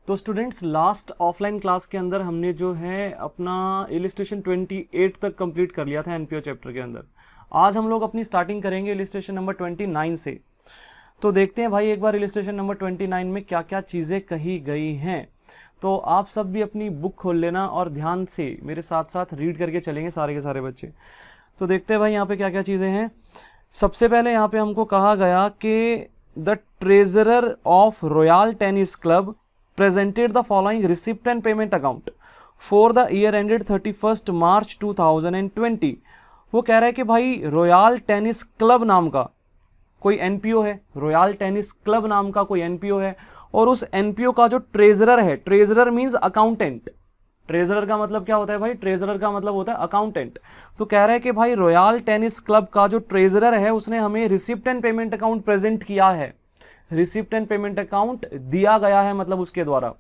तो students last offline class के अंदर हमने जो है अपना इलिस्ट्रेशन 28 तक कंप्लीट कर लिया था एनपीओ चैप्टर के अंदर। आज हम लोग अपनी स्टार्टिंग करेंगे इलिस्ट्रेशन नंबर 29 से। तो देखते हैं भाई एक बार इलिस्ट्रेशन नंबर 29 में क्या क्या चीज़ें कही गई हैं। तो आप सब भी अपनी बुक खोल लेना और ध्यान से मेरे साथ साथ रीड करके चलेंगे सारे के सारे बच्चे। तो देखते हैं भाई यहाँ पे क्या क्या चीज़ें हैं। सबसे पहले यहाँ पे हमको कहा गया कि the treasurer of royal tennis club presented the following receipt and payment account for the year ended 31st March 2020। वो कह रहा है कि भाई रॉयल टेनिस क्लब नाम का कोई एनपीओ है, रॉयल टेनिस क्लब नाम का कोई एनपीओ है और उस एनपीओ का जो ट्रेजरर है, ट्रेजरर मींस अकाउंटेंट। ट्रेजरर का मतलब क्या होता है भाई? ट्रेजरर का मतलब होता है अकाउंटेंट। तो कह रहा है कि भाई रॉयल टेनिस क्लब का जो ट्रेजरर है उसने हमें receipt and payment account present किया है, रिसिप्ट एंड पेमेंट अकाउंट दिया गया है मतलब उसके द्वारा।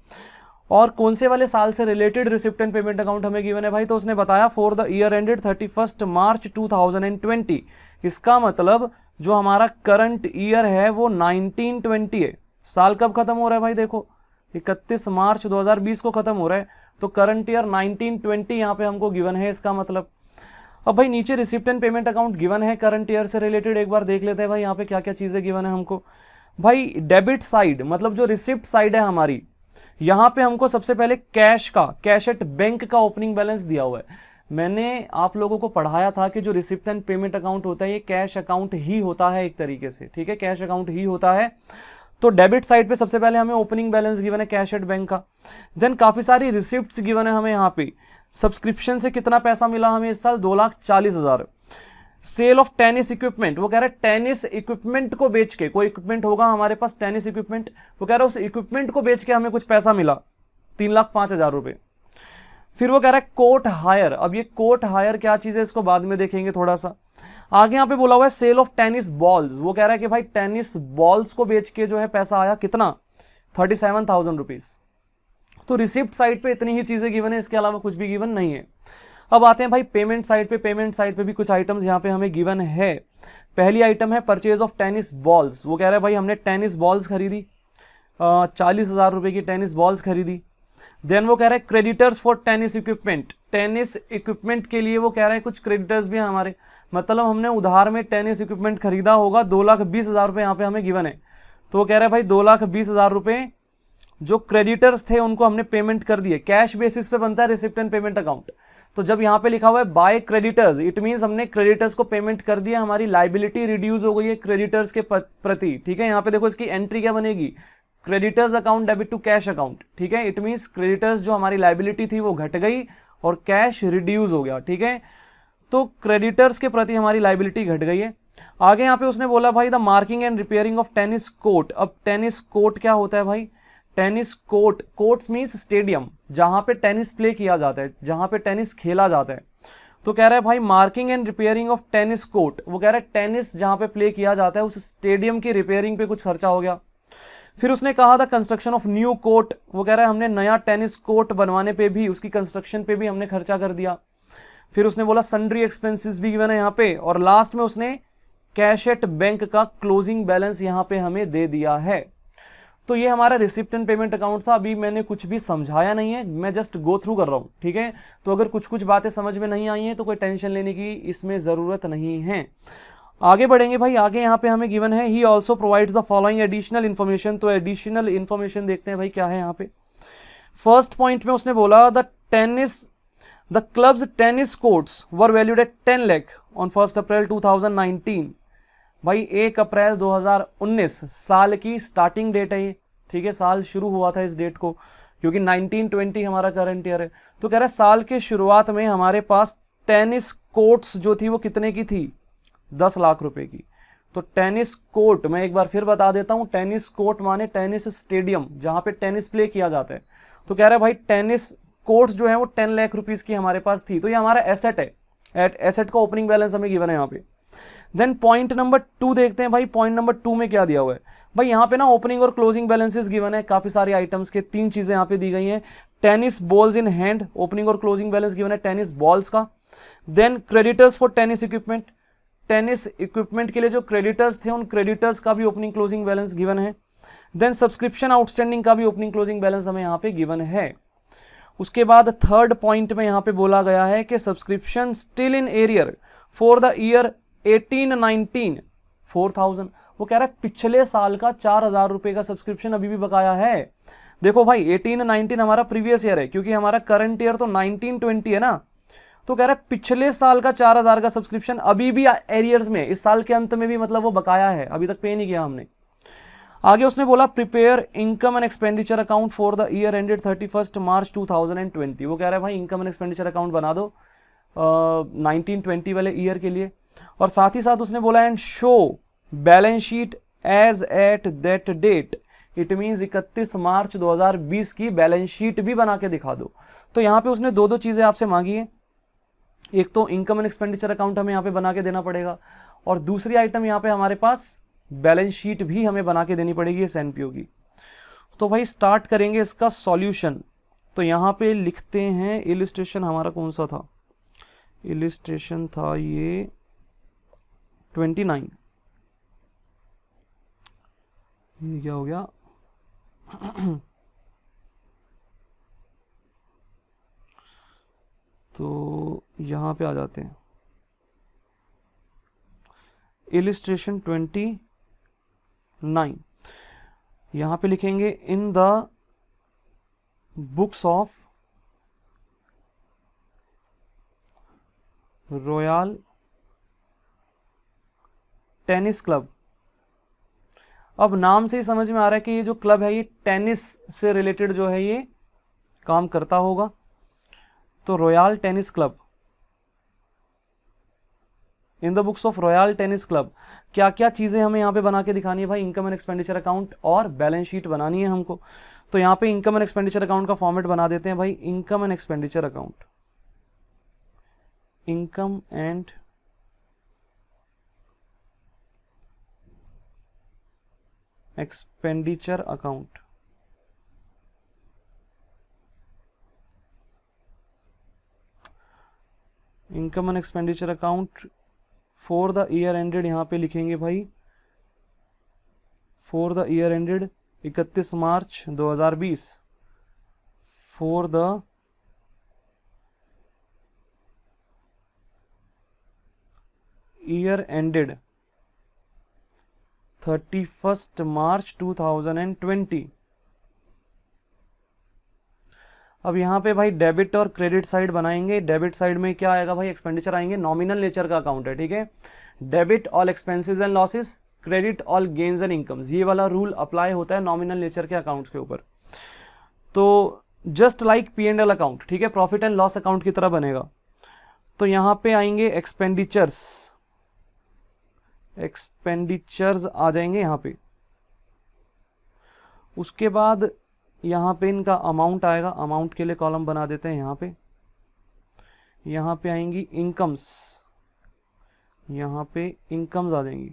और कौन से वाले साल से related receipt and payment account हमें गिवन है भाई? तो उसने बताया for the year ended 31st मार्च 2020। इसका मतलब जो हमारा करंट ईयर है वो 1920 है। साल कब खत्म हो रहा है भाई? देखो 31 मार्च 2020 को खत्म हो रहा है, तो करंट ईयर 1920 यहाँ पे हमको गिवन है। इसका मतलब अब भाई नीचे receipt and payment account given है करंट ईयर से रिलेटेड। एक बार देख लेते हैं भाई यहाँ पे क्या क्या चीजें गिवन है हमको। भाई डेबिट साइड मतलब जो रिसिप्ट साइड है हमारी, यहां पे हमको सबसे पहले कैश का, कैश एट बैंक का ओपनिंग बैलेंस दिया हुआ है। मैंने आप लोगों को पढ़ाया था कि जो रिसिप्ट एंड पेमेंट अकाउंट होता है ये कैश अकाउंट ही होता है एक तरीके से, ठीक है, कैश अकाउंट ही होता है। तो डेबिट साइड पे सबसे पहले हमें ओपनिंग बैलेंस गिवन है कैश एट बैंक का। देन काफी सारी रिसिप्ट्स गिवन है हमें यहाँ पे। सब्सक्रिप्शन से कितना पैसा मिला हमें इस साल? 2,40,000। सेल ऑफ टेनिस इक्विपमेंट, वो कह रहा है टेनिस इक्विपमेंट को बेच के, कोई इक्विपमेंट होगा हमारे पास टेनिस इक्विपमेंट, वो कह रहा है उस इक्विपमेंट को बेच के हमें कुछ पैसा मिला 3,05,000 रुपए। फिर वो कह रहा है कोर्ट हायर। अब ये कोर्ट हायर क्या चीज है इसको बाद में देखेंगे थोड़ा सा। आगे यहाँ पे बोला हुआ है सेल ऑफ टेनिस बॉल्स। वो कह रहा है कि भाई टेनिस बॉल्स को बेच के जो है पैसा आया कितना? 37,000 रुपीज। तो रिसिप्ट साइड पे इतनी ही चीजें गिवन है, इसके अलावा कुछ भी गिवन नहीं है। अब आते हैं भाई पेमेंट साइड पे। पेमेंट साइड पे भी कुछ आइटम्स यहाँ पे हमें गिवन है। पहली आइटम है परचेज ऑफ टेनिस बॉल्स। वो कह रहा है भाई हमने टेनिस बॉल्स खरीदी, 40,000 रुपए की टेनिस बॉल्स खरीदी। देन वो कह रहा है creditors for tennis equipment. Tennis equipment के लिए वो कह रहा है कुछ क्रेडिटर्स भी हैं हमारे, मतलब हमने उधार में टेनिस इक्विपमेंट खरीदा होगा। 2,20,000 रुपए यहाँ पे हमें गिवन है। तो वो कह रहा है भाई 2,20,000 रुपए जो क्रेडिटर्स थे उनको हमने पेमेंट कर दिए। कैश बेसिस पे बनता है रिसिप्ट एंड पेमेंट अकाउंट। तो जब यहाँ पे लिखा हुआ है बाय क्रेडिटर्स, इट मींस हमने क्रेडिटर्स को पेमेंट कर दिया, हमारी लाइबिलिटी रिड्यूस हो गई है क्रेडिटर्स के प्रति, ठीक है। यहाँ पे देखो इसकी एंट्री क्या बनेगी? Creditors account debit to cash account, ठीक है। इट मींस क्रेडिटर्स जो हमारी लाइबिलिटी थी वो घट गई और कैश रिड्यूस हो गया, ठीक है। तो क्रेडिटर्स के प्रति हमारी लाइबिलिटी घट गई है। आगे यहाँ पे उसने बोला भाई the marking and repairing of tennis court. अब टेनिस कोर्ट क्या होता है भाई? Tennis court, courts means stadium, जहां पे टेनिस प्ले किया जाता है, जहां पे टेनिस खेला जाता है। तो कह रहा है भाई marking and repairing of tennis court. वो कह रहा है टेनिस जहां पे प्ले किया जाता है उस स्टेडियम की रिपेयरिंग पे कुछ खर्चा हो गया। फिर उसने कहा था कंस्ट्रक्शन ऑफ न्यू कोर्ट। वो कह रहा है हमने नया टेनिस कोर्ट बनवाने पे भी, उसकी कंस्ट्रक्शन पे भी हमने खर्चा कर दिया। फिर उसने बोला सन्ड्री एक्सपेंसिस भी गिवन है यहाँ पे। और लास्ट में उसने कैश एट बैंक का क्लोजिंग बैलेंस यहाँ पे हमें दे दिया है। तो ये हमारा रिसिप्ट एंड पेमेंट अकाउंट था। अभी मैंने कुछ भी समझाया नहीं है, मैं जस्ट गो थ्रू कर रहा हूँ, ठीक है। तो अगर कुछ कुछ बातें समझ में नहीं आई हैं तो कोई टेंशन लेने की इसमें जरूरत नहीं है। आगे बढ़ेंगे भाई। आगे यहाँ पे हमें गिवन है he also provides the following additional information. तो एडिशनल इन्फॉर्मेशन देखते हैं भाई क्या है यहाँ पे। फर्स्ट पॉइंट में उसने बोला the clubs tennis courts were valued at 10 lakh on 1 अप्रैल 2019। भाई 1 अप्रैल 2019 साल की स्टार्टिंग डेट है ये, ठीक है। साल शुरू हुआ था इस डेट को, क्योंकि 1920 हमारा करंट ईयर है। तो कह रहा है साल के शुरुआत में हमारे पास टेनिस कोर्ट्स जो थी वो कितने की थी? 10 लाख रुपए की। तो टेनिस कोर्ट, मैं एक बार फिर बता देता हूं, टेनिस कोर्ट माने टेनिस स्टेडियम जहां पे टेनिस प्ले किया जाता है। तो कह रहा है भाई टेनिस कोर्ट्स जो है वो 10 लाख रुपीज की हमारे पास थी। तो ये हमारा एसेट है। एसेट का ओपनिंग बैलेंस हमें गिवन है यहाँ पे। देन पॉइंट नंबर 2 देखते हैं भाई। पॉइंट नंबर 2 में क्या दिया हुआ है भाई? यहाँ पे ना ओपनिंग और क्लोजिंग बैलेंसेस गिवन है काफी सारे आइटम्स के। 3 चीजें यहाँ पे दी गई हैं। Tennis balls in hand, opening और क्लोजिंग बैलेंस गिवन है टेनिस बॉल्स का। Then creditors for tennis equipment, tennis equipment के लिए जो क्रेडिटर्स थे उन क्रेडिटर्स का भी ओपनिंग क्लोजिंग बैलेंस गिवन है। देन सब्सक्रिप्शन आउटस्टैंडिंग का भी ओपनिंग क्लोजिंग बैलेंस हमें यहाँ पे गिवन है। उसके बाद थर्ड पॉइंट में यहाँ पे बोला गया है कि subscription still in arrear for the year 18-19 4000। वो कह रहा है पिछले साल का 4000 रुपए का सब्सक्रिप्शन अभी भी बकाया है। देखो भाई 18-19 हमारा प्रीवियस ईयर है, क्योंकि हमारा करंट ईयर तो 19-20 है ना। तो कह रहा है पिछले साल का 4000 का सब्सक्रिप्शन अभी भी एरियर्स में, इस साल के अंत में भी मतलब वो बकाया है, अभी तक पे नहीं किया हमने। आगे उसने बोला prepare income and expenditure account for the year ended 31 March 2020। वो कह रहा है भाई इनकम एंड एक्सपेंडिचर अकाउंट बना दो 1920 वाले ईयर के लिए। और साथ ही साथ उसने बोला and show balance sheet as at that date, it means 31 March 2020 की बैलेंस शीट भी बना के दिखा दो। तो यहाँ पे उसने दो चीजें आपसे मांगी है, एक तो इनकम एंड एक्सपेंडिचर अकाउंट हमें यहाँ पे बना के देना पड़ेगा, और दूसरी आइटम यहाँ पे हमारे पास बैलेंस शीट भी हमें बना के देनी पड़ेगी इस एनपीओ की। तो भाई स्टार्ट करेंगे इसका सॉल्यूशन। तो यहाँ पे लिखते हैं, इलिस्ट्रेशन हमारा कौन सा था, इलिस्ट्रेशन था ये 29। ये क्या हो गया तो यहाँ पे आ जाते हैं, इलिस्ट्रेशन 29। यहाँ पे लिखेंगे in the books of royal tennis club. अब नाम से ही समझ में आ रहा है कि ये जो क्लब है ये टेनिस से रिलेटेड जो है ये काम करता होगा। तो royal tennis club, in the books of royal tennis club, क्या क्या चीजें हमें यहाँ पे बना के दिखानी है भाई, इनकम एंड एक्सपेंडिचर अकाउंट और बैलेंस शीट बनानी है हमको। तो यहाँ पे इनकम एंड एक्सपेंडिचर अकाउंट का फॉर्मेट बना देते हैं भाई, income and expenditure account, income and expenditure account. Income and expenditure account for the year ended, यहां पे लिखेंगे भाई for the year ended 31 March 2020, for the year ended 31 March 2020। अब यहाँ पे भाई डेबिट और क्रेडिट साइड बनाएंगे। डेबिट साइड में क्या आएगा भाई, एक्सपेंडिचर आएंगे, नॉमिनल नेचर का अकाउंट है, ठीक है। Debit all expenses and losses, credit all gains and incomes, ये वाला रूल अप्लाई होता है नॉमिनल नेचर के अकाउंट्स के ऊपर। तो जस्ट लाइक P&L अकाउंट, ठीक है, प्रॉफिट एंड लॉस अकाउंट की तरह बनेगा। तो यहाँ पे आएंगे एक्सपेंडिचर्स, एक्सपेंडिचर्स आ जाएंगे यहाँ पे। उसके बाद यहाँ पे इनका अमाउंट आएगा, अमाउंट के लिए कॉलम बना देते हैं यहाँ पे। यहाँ पे आएंगी इनकम्स, यहाँ पे इनकम्स आ जाएंगी,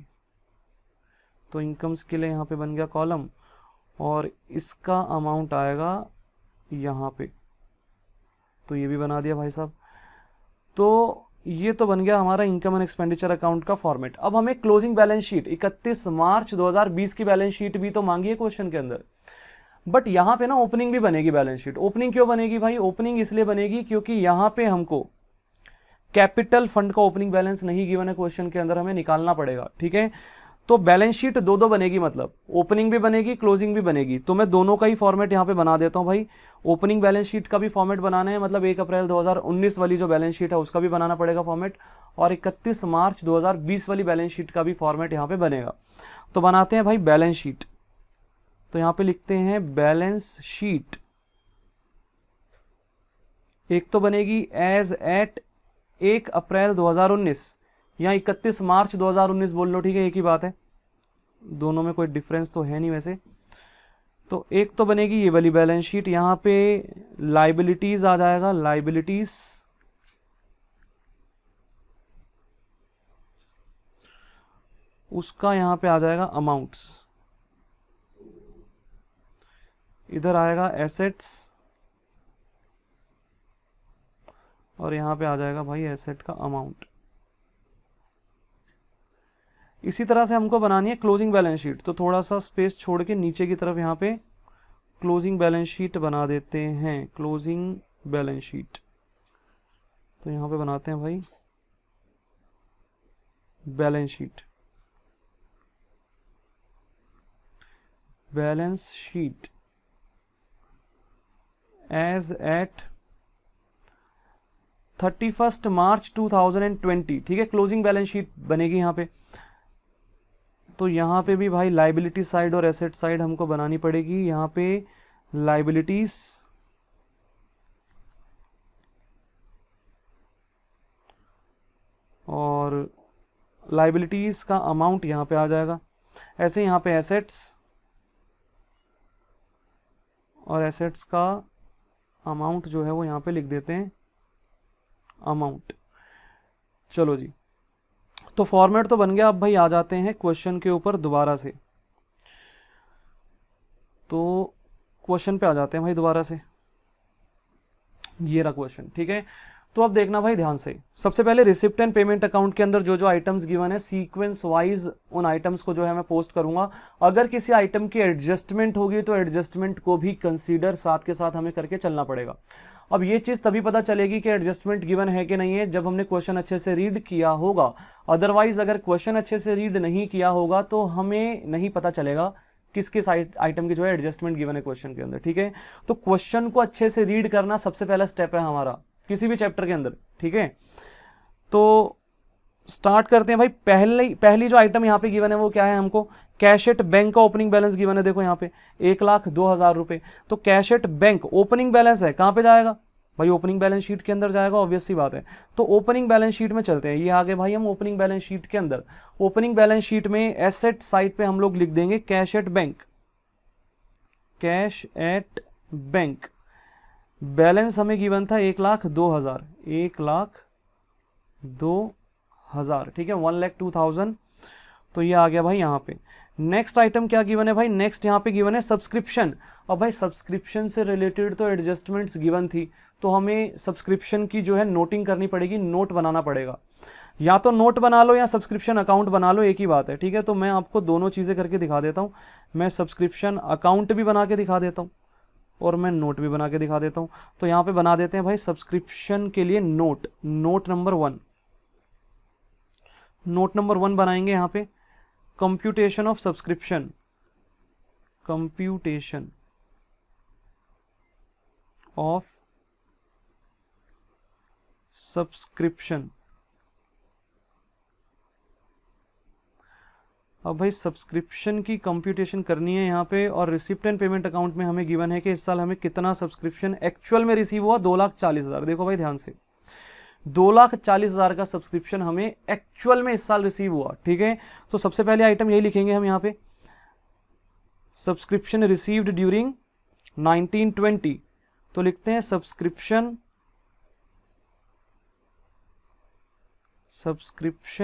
तो इनकम्स के लिए यहाँ पे बन गया कॉलम, और इसका अमाउंट आएगा यहाँ पे, तो ये भी बना दिया भाई साहब। तो ये तो बन गया हमारा इनकम एंड एक्सपेंडिचर अकाउंट का फॉर्मेट। अब हमें क्लोजिंग बैलेंस शीट 31 मार्च 2020 की बैलेंस शीट भी तो मांगी है क्वेश्चन के अंदर, बट यहां पे ना ओपनिंग भी बनेगी बैलेंस शीट। ओपनिंग क्यों बनेगी भाई, ओपनिंग इसलिए बनेगी क्योंकि यहां पे हमको कैपिटल फंड का ओपनिंग बैलेंस नहीं गिवन है क्वेश्चन के अंदर, हमें निकालना पड़ेगा, ठीक है। तो बैलेंस शीट दो दो बनेगी, मतलब ओपनिंग भी बनेगी क्लोजिंग भी बनेगी। तो मैं दोनों का ही फॉर्मेट यहाँ पे बना देता हूँ भाई। ओपनिंग बैलेंस शीट का भी फॉर्मेट बनाना है, मतलब 1 अप्रैल 2019 वाली जो बैलेंस शीट है उसका भी बनाना पड़ेगा फॉर्मेट, और 31 मार्च 2020 वाली बैलेंस शीट का भी फॉर्मेट यहाँ पे बनेगा। तो बनाते हैं भाई बैलेंस शीट। तो यहाँ पे लिखते हैं बैलेंस शीट। एक तो बनेगी एज एट 1 अप्रैल 2019 या 31 मार्च 2019 बोल लो, ठीक है, एक ही बात है, दोनों में कोई डिफरेंस तो है नहीं वैसे। तो एक तो बनेगी ये वाली बैलेंस शीट, यहाँ पे लाइबिलिटीज आ जाएगा, लाइबिलिटीज, उसका यहाँ पे आ जाएगा अमाउंट्स, इधर आएगा एसेट्स, और यहाँ पे आ जाएगा भाई एसेट का अमाउंट। इसी तरह से हमको बनानी है क्लोजिंग बैलेंस शीट, तो थोड़ा सा स्पेस छोड़ के नीचे की तरफ यहाँ पे क्लोजिंग बैलेंस शीट बना देते हैं। क्लोजिंग बैलेंस शीट, तो यहाँ पे बनाते हैं भाई balance sheet. Balance sheet as at 31 March 2020, ठीक है, क्लोजिंग बैलेंस शीट बनेगी यहाँ पे। तो यहाँ पे भी भाई लाइबिलिटी साइड और एसेट साइड हमको बनानी पड़ेगी। यहाँ पे लाइबिलिटीज और लाइबिलिटीज का अमाउंट यहाँ पे आ जाएगा। ऐसे यहाँ पे एसेट्स और एसेट्स का अमाउंट जो है वो यहाँ पे लिख देते हैं अमाउंट। चलो जी, तो फॉर्मेट तो बन गया। अब भाई आ जाते हैं क्वेश्चन के ऊपर दोबारा से। तो क्वेश्चन पे आ जाते हैं भाई दोबारा से। ये रहा क्वेश्चन, ठीक है। तो अब देखना भाई ध्यान से। सबसे पहले रिसिप्ट एंड पेमेंट अकाउंट के अंदर जो जो आइटम्स गिवन है, सीक्वेंस वाइज उन आइटम्स को जो है मैं पोस्ट करूंगा। अगर किसी आइटम की एडजस्टमेंट होगी तो एडजस्टमेंट को भी कंसीडर साथ के साथ हमें करके चलना पड़ेगा। अब ये चीज तभी पता चलेगी कि एडजस्टमेंट गिवन है कि नहीं है जब हमने क्वेश्चन अच्छे से रीड किया होगा। अदरवाइज अगर क्वेश्चन अच्छे से रीड नहीं किया होगा तो हमें नहीं पता चलेगा किस किस आइटम की जो है एडजस्टमेंट गिवन है क्वेश्चन के अंदर, ठीक है। तो क्वेश्चन को अच्छे से रीड करना सबसे पहला स्टेप है हमारा किसी भी चैप्टर के अंदर, ठीक है। तो स्टार्ट करते हैं भाई। पहली जो आइटम यहाँ पे गिवन है वो क्या है, हमको कैश एट बैंक का ओपनिंग बैलेंस गिवन है। देखो यहाँ पे 1,02,000 रुपए। तो cash at bank opening balance है, कहाँ पे जाएगा भाई, ओपनिंग बैलेंस शीट के अंदर जाएगा, ऑब्वियस सी बात है। तो ओपनिंग बैलेंस शीट में चलते हैं। ये आगे भाई हम ओपनिंग बैलेंस शीट के अंदर, ओपनिंग बैलेंस शीट में एसेट साइड पे हम लोग लिख देंगे cash at bank. Cash at bank balance हमें गिवन था 1,02,000, 1,02,000, ठीक है, 1,02,000। तो ये आ गया भाई यहाँ पे। नेक्स्ट आइटम क्या गिवन है भाई, नेक्स्ट यहाँ पे गिवन है सब्सक्रिप्शन। अब भाई सब्सक्रिप्शन से रिलेटेड तो एडजस्टमेंट्स गिवन थी, तो हमें सब्सक्रिप्शन की जो है नोटिंग करनी पड़ेगी, नोट बनाना पड़ेगा। या तो नोट बना लो या सब्सक्रिप्शन अकाउंट बना लो, एक ही बात है, ठीक है। तो मैं आपको दोनों चीज़ें करके दिखा देता हूँ। मैं सब्सक्रिप्शन अकाउंट भी बना के दिखा देता हूँ और मैं नोट भी बना के दिखा देता हूँ। तो यहाँ पे बना देते हैं भाई सब्सक्रिप्शन के लिए note. Note number 1, note number 1 बनाएंगे यहाँ पे computation of subscription. Computation of subscription. अब भाई सब्सक्रिप्शन की कंप्यूटेशन करनी है यहाँ पे, और रिसिप्ट एंड पेमेंट अकाउंट में हमें गिवन है कि इस साल हमें कितना सब्सक्रिप्शन एक्चुअल में रिसीव हुआ, 2,40,000। देखो भाई ध्यान से, 2,40,000 का सब्सक्रिप्शन हमें एक्चुअल में इस साल रिसीव हुआ, ठीक है। तो सबसे पहले आइटम यही लिखेंगे हम यहाँ पे, सब्सक्रिप्शन रिसीव्ड ड्यूरिंग 1920। तो लिखते हैं subscription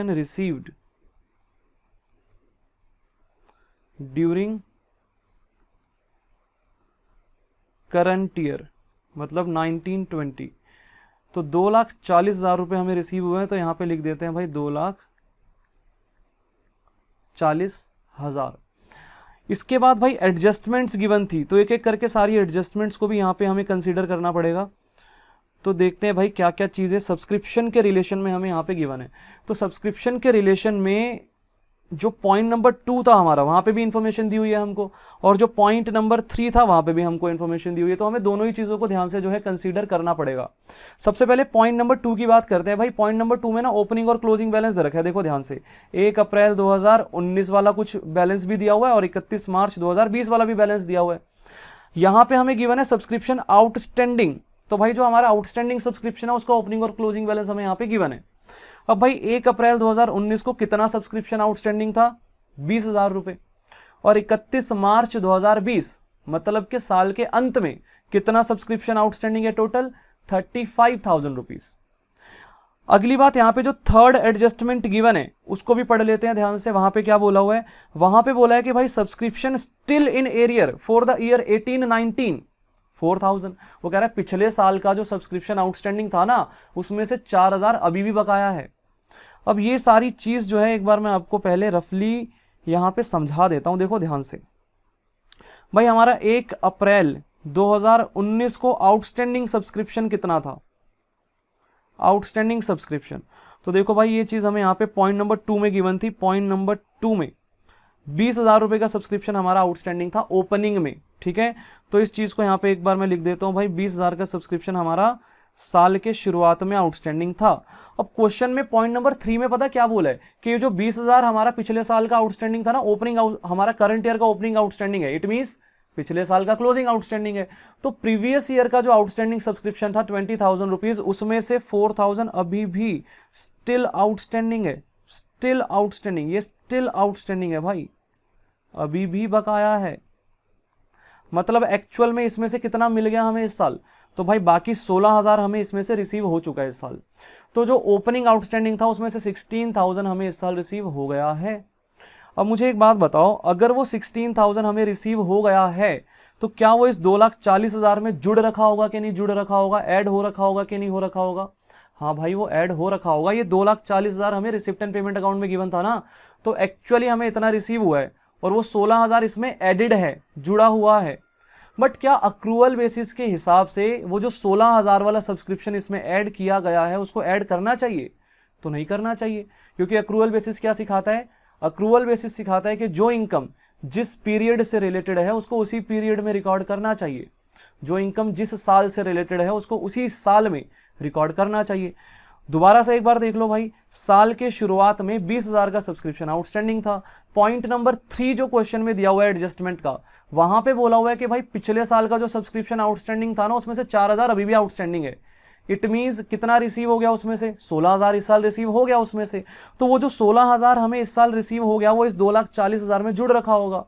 received during current year, मतलब 1920। तो 2,40,000 रुपये हमें रिसीव हुए हैं, तो यहाँ पे लिख देते हैं भाई 2,40,000। इसके बाद भाई एडजस्टमेंट्स गिवन थी, तो एक एक करके सारी एडजस्टमेंट्स को भी यहाँ पे हमें कंसीडर करना पड़ेगा। तो देखते हैं भाई क्या क्या चीज़ें सब्सक्रिप्शन के रिलेशन में हमें यहाँ पे गिवन है। तो सब्सक्रिप्शन के रिलेशन में जो पॉइंट नंबर 2 था हमारा, वहाँ पे भी इंफॉर्मेशन दी हुई है हमको, और जो पॉइंट नंबर 3 था वहाँ पे भी हमको इंफॉर्मेशन दी हुई है। तो हमें दोनों ही चीज़ों को ध्यान से जो है कंसीडर करना पड़ेगा। सबसे पहले पॉइंट नंबर 2 की बात करते हैं भाई। पॉइंट नंबर 2 में ना ओपनिंग और क्लोजिंग बैलेंस दे रखा है। देखो ध्यान से, 1 अप्रैल 2019 वाला कुछ बैलेंस भी दिया हुआ है और 31 मार्च 2020 वाला भी बैलेंस दिया हुआ है। यहाँ पे हमें गिवन है सब्सक्रिप्शन आउटस्टैंडिंग। तो भाई जो हमारा आउटस्टैंडिंग सब्सक्रिप्शन है उसका ओपनिंग और क्लोजिंग बैलेंस हमें यहाँ पे गिवन है। अब भाई 1 अप्रैल 2019 को कितना सब्सक्रिप्शन आउटस्टैंडिंग था, 20,000 रुपए, और 31 मार्च 2020 मतलब के साल के अंत में कितना सब्सक्रिप्शन आउटस्टैंडिंग है टोटल, 35,000 रुपीज। अगली बात, यहाँ पे जो थर्ड एडजस्टमेंट गिवन है उसको भी पढ़ लेते हैं ध्यान से। वहां पे क्या बोला हुआ है, वहां पे बोला है कि भाई subscription still in arrear for the year 18-19 4,000। वो कह रहा है पिछले साल का जो सब्सक्रिप्शन आउटस्टैंडिंग था ना, उसमें से 4,000 अभी भी बकाया है। अब ये सारी चीज जो है एक बार मैं आपको पहले रफली यहाँ पे समझा देता हूँ, देखो ध्यान से। भाई हमारा 1 अप्रैल 2019 को आउटस्टैंडिंग सब्सक्रिप्शन कितना था, आउटस्टैंडिंग सब्सक्रिप्शन, तो देखो भाई ये चीज हमें यहाँ पे पॉइंट नंबर 2 में गिवन थी। पॉइंट नंबर 2 में 20,000 रुपए का सब्सक्रिप्शन हमारा आउटस्टैंडिंग था ओपनिंग में, ठीक है। तो इस चीज को यहाँ पे एक बार मैं लिख देता हूँ भाई, 20,000 का सब्सक्रिप्शन हमारा साल के शुरुआत में आउटस्टैंडिंग था। अब क्वेश्चन में पॉइंट नंबर 3 में पता क्या बोला है कि ये जो 20,000 हमारा पिछले साल का आउटस्टैंडिंग था ना, ओपनिंग हमारा करंट ईयर का ओपनिंग आउटस्टैंडिंग है, इट मींस पिछले साल का क्लोजिंग आउटस्टैंडिंग है। तो प्रीवियस ईयर का जो आउटस्टैंडिंग सब्सक्रिप्शन था 20,000 रुपीज, उसमें से 4,000 अभी भी स्टिल आउटस्टैंडिंग है, स्टिल आउटस्टैंडिंग, ये स्टिल आउटस्टैंडिंग है भाई, अभी भी बकाया है। मतलब एक्चुअल में इसमें से कितना मिल गया हमें इस साल, तो भाई बाकी 16,000 हमें इसमें से रिसीव हो चुका है इस साल। तो जो ओपनिंग आउटस्टैंडिंग था उसमें से 16,000 हमें इस साल रिसीव हो गया है। अब मुझे एक बात बताओ, अगर वो 16,000 हमें रिसीव हो गया है तो क्या वो इस 2,40,000 में जुड़ रखा होगा कि नहीं जुड़ रखा होगा, ऐड हो रखा होगा कि नहीं हो रखा होगा? हाँ भाई वो ऐड हो रखा होगा। ये 2,40,000 हमें रिसिप्ट एंड पेमेंट अकाउंट में गिवन था ना, तो एक्चुअली हमें इतना रिसीव हुआ है और वो 16,000 इसमें एडिड है, जुड़ा हुआ है। बट क्या अक्रूवल बेसिस के हिसाब से वो जो 16,000 वाला सब्सक्रिप्शन इसमें ऐड किया गया है उसको ऐड करना चाहिए? तो नहीं करना चाहिए, क्योंकि अक्रूवल बेसिस क्या सिखाता है, अक्रूवल बेसिस सिखाता है कि जो इनकम जिस पीरियड से रिलेटेड है उसको उसी पीरियड में रिकॉर्ड करना चाहिए, जो इनकम जिस साल से रिलेटेड है उसको उसी साल में रिकॉर्ड करना चाहिए। दोबारा से एक बार देख लो भाई, साल के शुरुआत में 20,000 का सब्सक्रिप्शन आउटस्टैंडिंग था। पॉइंट नंबर 3 जो क्वेश्चन में दिया हुआ है एडजस्टमेंट का, वहां पे बोला हुआ है कि भाई पिछले साल का जो सब्सक्रिप्शन आउटस्टैंडिंग था ना उसमें से 4,000 अभी भी आउटस्टैंडिंग है। इट मींस कितना रिसीव हो गया उसमें से, 16,000 इस साल रिसीव हो गया उसमें से। तो वो जो 16,000 हमें इस साल रिसीव हो गया वो इस 2,40,000 में जुड़ रखा होगा,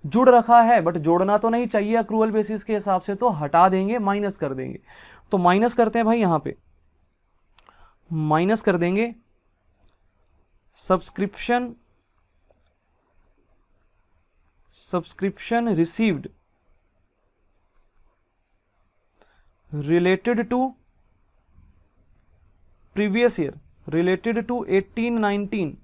जुड़ रखा है, बट जोड़ना तो नहीं चाहिए अक्रूवल बेसिस के हिसाब से, तो हटा देंगे, माइनस कर देंगे। तो माइनस करते हैं भाई, यहां पे माइनस कर देंगे subscription received related to previous year, related to 18-19।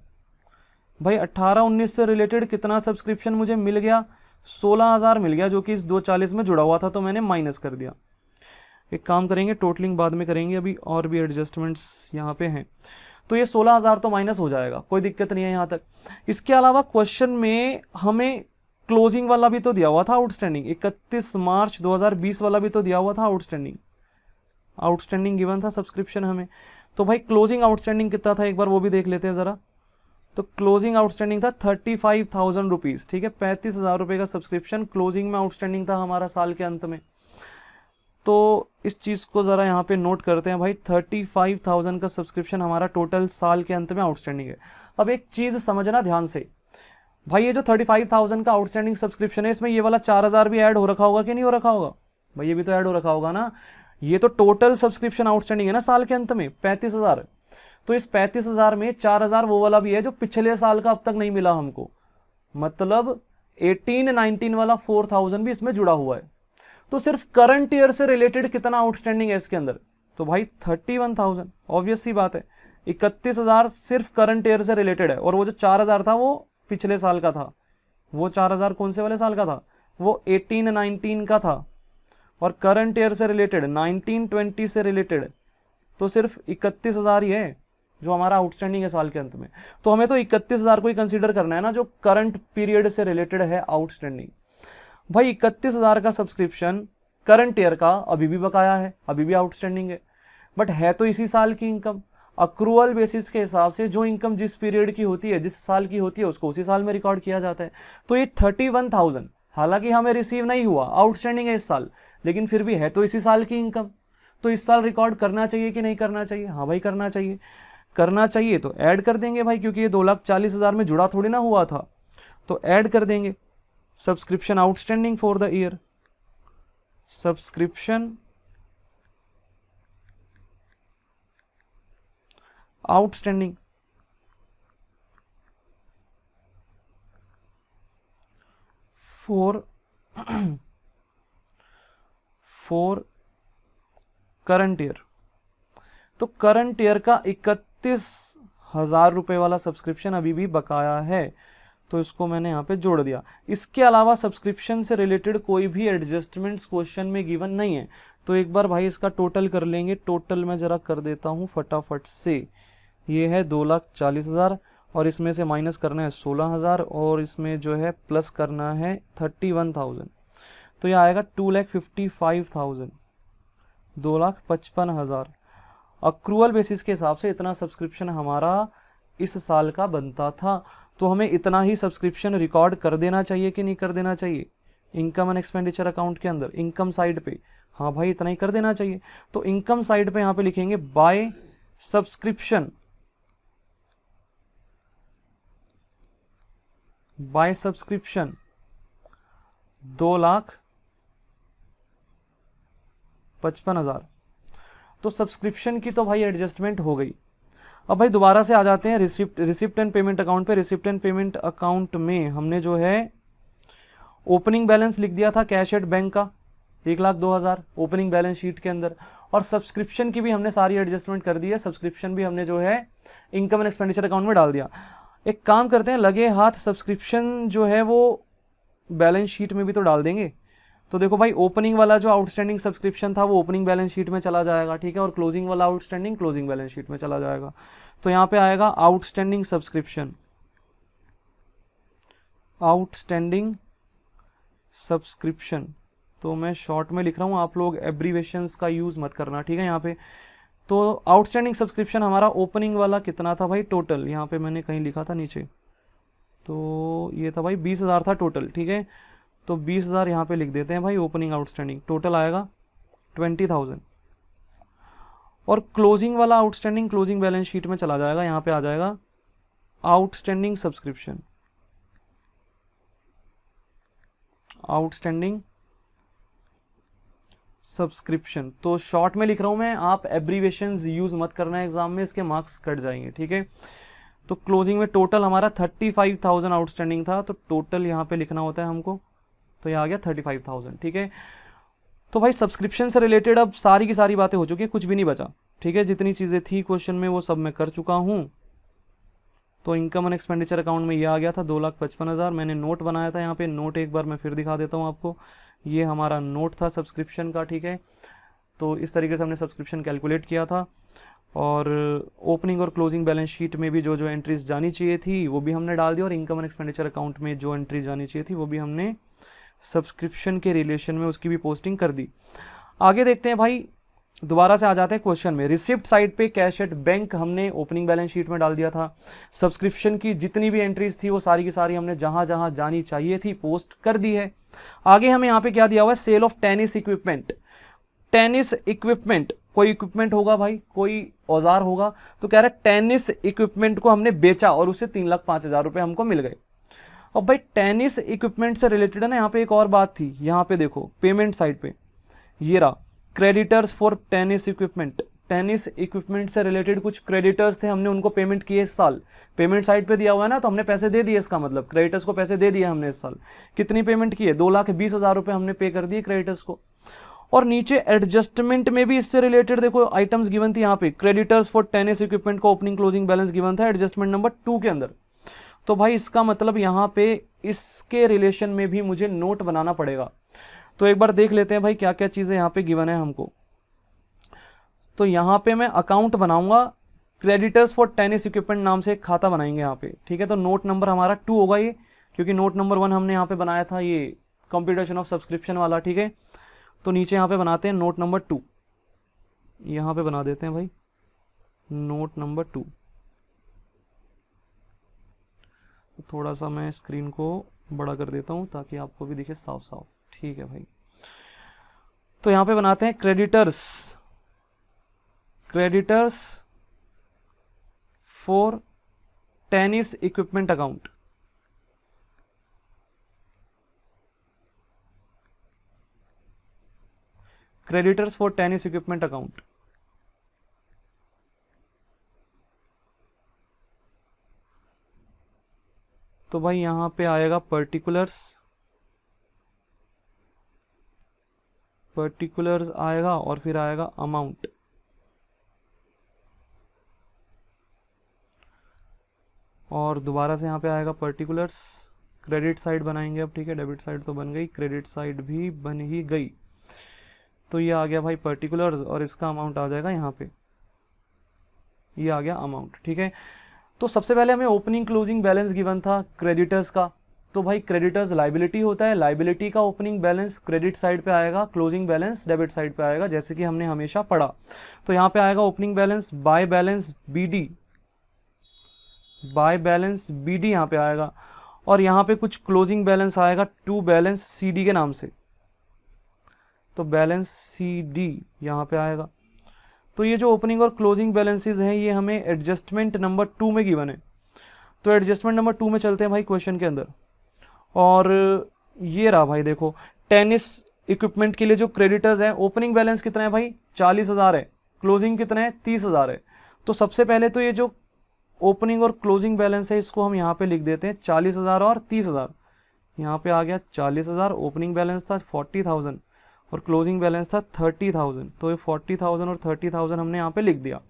भाई 18-19 से रिलेटेड कितना सब्सक्रिप्शन मुझे मिल गया, 16,000 मिल गया, जो कि इस 240 में जुड़ा हुआ था, तो मैंने माइनस कर दिया। एक काम करेंगे, टोटलिंग बाद में करेंगे, अभी और भी एडजस्टमेंट्स यहाँ पे हैं। तो ये 16,000 तो माइनस हो जाएगा, कोई दिक्कत नहीं है यहाँ तक। इसके अलावा क्वेश्चन में हमें क्लोजिंग वाला भी तो दिया हुआ था आउटस्टैंडिंग, 31 मार्च 2020 वाला भी तो दिया हुआ था आउटस्टैंडिंग, आउटस्टैंडिंग गिवन था सब्सक्रिप्शन हमें। तो भाई क्लोजिंग आउटस्टैंडिंग कितना था एक बार वो भी देख लेते हैं ज़रा। तो क्लोजिंग आउटस्टैंडिंग था 35,000 रुपीज़, ठीक है, 35,000 रुपये का सब्सक्रिप्शन क्लोजिंग में आउटस्टैंडिंग था हमारा साल के अंत में। तो इस चीज़ को ज़रा यहाँ पे नोट करते हैं भाई, 35,000 का सब्सक्रिप्शन हमारा टोटल साल के अंत में आउटस्टैंडिंग है। अब एक चीज़ समझना ध्यान से भाई, ये जो 35,000 का आउटस्टैंडिंग सब्सक्रिप्शन है इसमें ये वाला 4,000 भी ऐड हो रखा होगा कि नहीं हो रखा होगा? भाई ये भी तो ऐड हो रखा होगा ना, ये तो टोटल सब्सक्रिप्शन आउटस्टैंडिंग है ना साल के अंत में 35,000। तो इस 35,000 में 4,000 वो वाला भी है जो पिछले साल का अब तक नहीं मिला हमको, मतलब 18-19 वाला 4,000 भी इसमें जुड़ा हुआ है। तो सिर्फ करंट ईयर से रिलेटेड कितना आउटस्टैंडिंग है इसके अंदर, तो भाई 31,000, ऑब्वियस सी बात है। 31,000 सिर्फ करंट ईयर से रिलेटेड है, और वो जो 4,000 था वो पिछले साल का था। वो 4,000 कौन से वाले साल का था, वो 18-19 का था, और करंट ईयर से रिलेटेड 19-20 से रिलेटेड तो सिर्फ 31,000 ही है जो हमारा आउटस्टैंडिंग है साल के अंत में। तो हमें तो 31,000 को ही कंसीडर करना है ना जो करंट पीरियड से रिलेटेड है आउटस्टैंडिंग। भाई 31,000 का सब्सक्रिप्शन करंट ईयर का अभी भी बकाया है, अभी भी आउटस्टैंडिंग है, बट है तो इसी साल की इनकम। अक्रूवल बेसिस के हिसाब से जो इनकम जिस पीरियड की होती है, जिस साल की होती है, उसको उसी साल में रिकॉर्ड किया जाता है। तो ये 31,000 हालांकि हमें रिसीव नहीं हुआ, आउटस्टैंडिंग है इस साल, लेकिन फिर भी है तो इसी साल की इनकम, तो इस साल रिकॉर्ड करना चाहिए कि नहीं करना चाहिए? हाँ भाई करना चाहिए, करना चाहिए। तो ऐड कर देंगे भाई, क्योंकि ये 2,40,000 में जुड़ा थोड़ी ना हुआ था, तो ऐड कर देंगे subscription outstanding for the year, subscription outstanding for current year. तो करंट ईयर का 31 ₹1000 वाला सब्सक्रिप्शन अभी भी बकाया है, तो इसको मैंने यहाँ पे जोड़ दिया। इसके अलावा सब्सक्रिप्शन से रिलेटेड कोई भी एडजस्टमेंट्स क्वेश्चन में गिवन नहीं है, तो एक बार भाई इसका टोटल कर लेंगे। टोटल मैं ज़रा कर देता हूँ फटाफट से। ये है 2,40,000 और इसमें से माइनस करना है 16,000 और इसमें जो है प्लस करना है 31,000, तो ये आएगा 2,55,000, 2,55,000। अक्रूवल बेसिस के हिसाब से इतना सब्सक्रिप्शन हमारा इस साल का बनता था, तो हमें इतना ही सब्सक्रिप्शन रिकॉर्ड कर देना चाहिए कि नहीं कर देना चाहिए इनकम एंड एक्सपेंडिचर अकाउंट के अंदर, इनकम साइड पे। हाँ भाई इतना ही कर देना चाहिए। तो इनकम साइड पे यहाँ पे लिखेंगे बाय सब्सक्रिप्शन, बाय सब्सक्रिप्शन 2,55,000। तो सब्सक्रिप्शन की तो भाई एडजस्टमेंट हो गई। अब भाई दोबारा से आ जाते हैं रिसिप्ट एंड पेमेंट अकाउंट पे। रिसिप्ट एंड पेमेंट अकाउंट में हमने जो है ओपनिंग बैलेंस लिख दिया था कैश एट बैंक का 1,02,000 ओपनिंग बैलेंस शीट के अंदर, और सब्सक्रिप्शन की भी हमने सारी एडजस्टमेंट कर दी है। सब्सक्रिप्शन भी हमने जो है इनकम एंड एक्सपेंडिचर अकाउंट में डाल दिया। एक काम करते हैं, लगे हाथ सब्सक्रिप्शन जो है वो बैलेंस शीट में भी तो डाल देंगे। तो देखो भाई ओपनिंग वाला जो आउटस्टैंडिंग सब्सक्रिप्शन था वो ओपनिंग बैलेंस शीट में चला जाएगा, ठीक है, और क्लोजिंग वाला आउटस्टैंडिंग क्लोजिंग बैलेंस शीट में चला जाएगा। तो यहाँ पे आएगा आउटस्टैंडिंग सब्सक्रिप्शन, आउटस्टैंडिंग सब्सक्रिप्शन। तो मैं शॉर्ट में लिख रहा हूँ, आप लोग एब्रीवेशंस का यूज़ मत करना, ठीक है। यहाँ पे तो आउटस्टैंडिंग सब्सक्रिप्शन हमारा ओपनिंग वाला कितना था भाई टोटल, यहाँ पे मैंने कहीं लिखा था नीचे, तो ये था भाई 20,000 था टोटल, ठीक है। तो 20,000 यहाँ पे लिख देते हैं भाई ओपनिंग आउटस्टैंडिंग, टोटल आएगा 20,000। और क्लोजिंग वाला आउटस्टैंडिंग क्लोजिंग बैलेंस शीट में चला जाएगा, यहाँ पे आ जाएगा आउटस्टैंडिंग सब्सक्रिप्शन, आउटस्टैंडिंग सब्सक्रिप्शन। तो शॉर्ट में लिख रहा हूँ मैं, आप एब्रीवेशंस यूज़ मत करना है एग्जाम में, इसके मार्क्स कट जाएंगे, ठीक है। तो क्लोजिंग में टोटल हमारा 35,000 आउटस्टैंडिंग था, तो टोटल यहाँ पे लिखना होता है हमको, तो ये आ गया 35,000, ठीक है। तो भाई सब्सक्रिप्शन से रिलेटेड अब सारी की सारी बातें हो चुकी है, कुछ भी नहीं बचा, ठीक है। जितनी चीज़ें थी क्वेश्चन में वो सब मैं कर चुका हूँ। तो इनकम एंड एक्सपेंडिचर अकाउंट में ये आ गया था 2,55,000। मैंने नोट बनाया था यहाँ पे, नोट एक बार मैं फिर दिखा देता हूँ आपको। ये हमारा नोट था सब्सक्रिप्शन का, ठीक है। तो इस तरीके से हमने सब्सक्रिप्शन कैलकुलेट किया था, और ओपनिंग और क्लोजिंग बैलेंस शीट में भी जो जो एंट्रीज जानी चाहिए थी वो भी हमने डाल दी, और इनकम एंड एक्सपेंडिचर अकाउंट में जो एंट्री जानी चाहिए थी वो भी हमने सब्सक्रिप्शन के रिलेशन में उसकी भी पोस्टिंग कर दी। आगे देखते हैं भाई, दोबारा से आ जाते हैं क्वेश्चन में। रिसिप्ट साइड पे कैश एट बैंक हमने ओपनिंग बैलेंस शीट में डाल दिया था। सब्सक्रिप्शन की जितनी भी एंट्रीज थी वो सारी की सारी हमने जहां जहां जानी चाहिए थी पोस्ट कर दी है। आगे हमें यहाँ पे क्या दिया हुआ है, sale of tennis equipment. Tennis equipment, कोई इक्विपमेंट होगा भाई, कोई औजार होगा, तो कह रहा है टेनिस इक्विपमेंट को हमने बेचा और उससे 3,05,000 रुपए हमको मिल गए। अब भाई टेनिस इक्विपमेंट से रिलेटेड है ना, यहाँ पे एक और बात थी, यहाँ पे देखो पेमेंट साइड पे ये रहा, creditors for tennis equipment. Tennis equipment से रिलेटेड कुछ क्रेडिटर्स थे, हमने उनको पेमेंट किए इस साल। पेमेंट साइड पे दिया हुआ है ना, तो हमने पैसे दे दिए, इसका मतलब क्रेडिटर्स को पैसे दे दिए हमने इस साल। कितनी पेमेंट की है, 2,20,000 रुपए हमने पे कर दिए क्रेडिटर्स को। और नीचे एडजस्टमेंट में भी इससे रिलेटेड देखो आइटम्स गिवन थी, यहाँ पे क्रेडिटर्स फॉर टेनिस इक्विपमेंट का ओपनिंग क्लोजिंग बैलेंस गिवन था एडजस्टमेंट नंबर 2 के अंदर। तो भाई इसका मतलब यहाँ पे इसके रिलेशन में भी मुझे नोट बनाना पड़ेगा। तो एक बार देख लेते हैं भाई क्या क्या चीज़ें यहाँ पे गिवन है हमको। तो यहाँ पे मैं अकाउंट बनाऊंगा, क्रेडिटर्स फॉर टेनिस इक्विपमेंट नाम से एक खाता बनाएंगे यहाँ पे, ठीक है। तो नोट नंबर हमारा 2 होगा ये, क्योंकि नोट नंबर 1 हमने यहाँ पे बनाया था ये कंप्यूटेशन ऑफ सब्सक्रिप्शन वाला, ठीक है। तो नीचे यहाँ पे बनाते हैं नोट नंबर 2, यहाँ पे बना देते हैं भाई नोट नंबर 2। थोड़ा सा मैं स्क्रीन को बड़ा कर देता हूँ ताकि आपको भी दिखे साफ साफ, ठीक है भाई। तो यहाँ पे बनाते हैं creditors, creditors for tennis equipment account. Creditors for tennis equipment account. तो भाई यहां पे आएगा पर्टिकुलर्स, पर्टिकुलर्स आएगा और फिर आएगा अमाउंट। और दोबारा से यहाँ पे आएगा पर्टिकुलर्स, क्रेडिट साइड बनाएंगे अब, ठीक है, डेबिट साइड तो बन गई, क्रेडिट साइड भी बन ही गई। तो ये आ गया भाई पर्टिकुलर्स और इसका अमाउंट आ जाएगा यहाँ पे, ये आ गया अमाउंट, ठीक है। तो सबसे पहले हमें ओपनिंग क्लोजिंग बैलेंस गिवन था क्रेडिटर्स का, तो भाई क्रेडिटर्स लाइबिलिटी होता है, लाइबिलिटी का ओपनिंग बैलेंस क्रेडिट साइड पे आएगा, क्लोजिंग बैलेंस डेबिट साइड पे आएगा, जैसे कि हमने हमेशा पढ़ा। तो यहाँ पे आएगा opening balance by balance BD, by balance BD यहाँ पे आएगा, और यहाँ पे कुछ क्लोजिंग बैलेंस आएगा टू बैलेंस सीडी के नाम से, तो बैलेंस सीडी यहाँ पे आएगा। तो ये जो ओपनिंग और क्लोजिंग बैलेंसेस हैं ये हमें एडजस्टमेंट नंबर 2 में गिवन है। तो एडजस्टमेंट नंबर 2 में चलते हैं भाई क्वेश्चन के अंदर, और ये रहा भाई देखो, टेनिस इक्विपमेंट के लिए जो क्रेडिटर्स है, ओपनिंग बैलेंस कितना है भाई 40,000 है, क्लोजिंग कितना है 30,000 है। तो सबसे पहले तो ये जो ओपनिंग और क्लोजिंग बैलेंस है इसको हम यहाँ पे लिख देते हैं 40,000 और 30,000। यहाँ पे आ गया 40,000, ओपनिंग बैलेंस था 40,000 और क्लोजिंग बैलेंस था 30,000, तो ये 40,000 और 30,000 हमने यहाँ पे लिख दिया।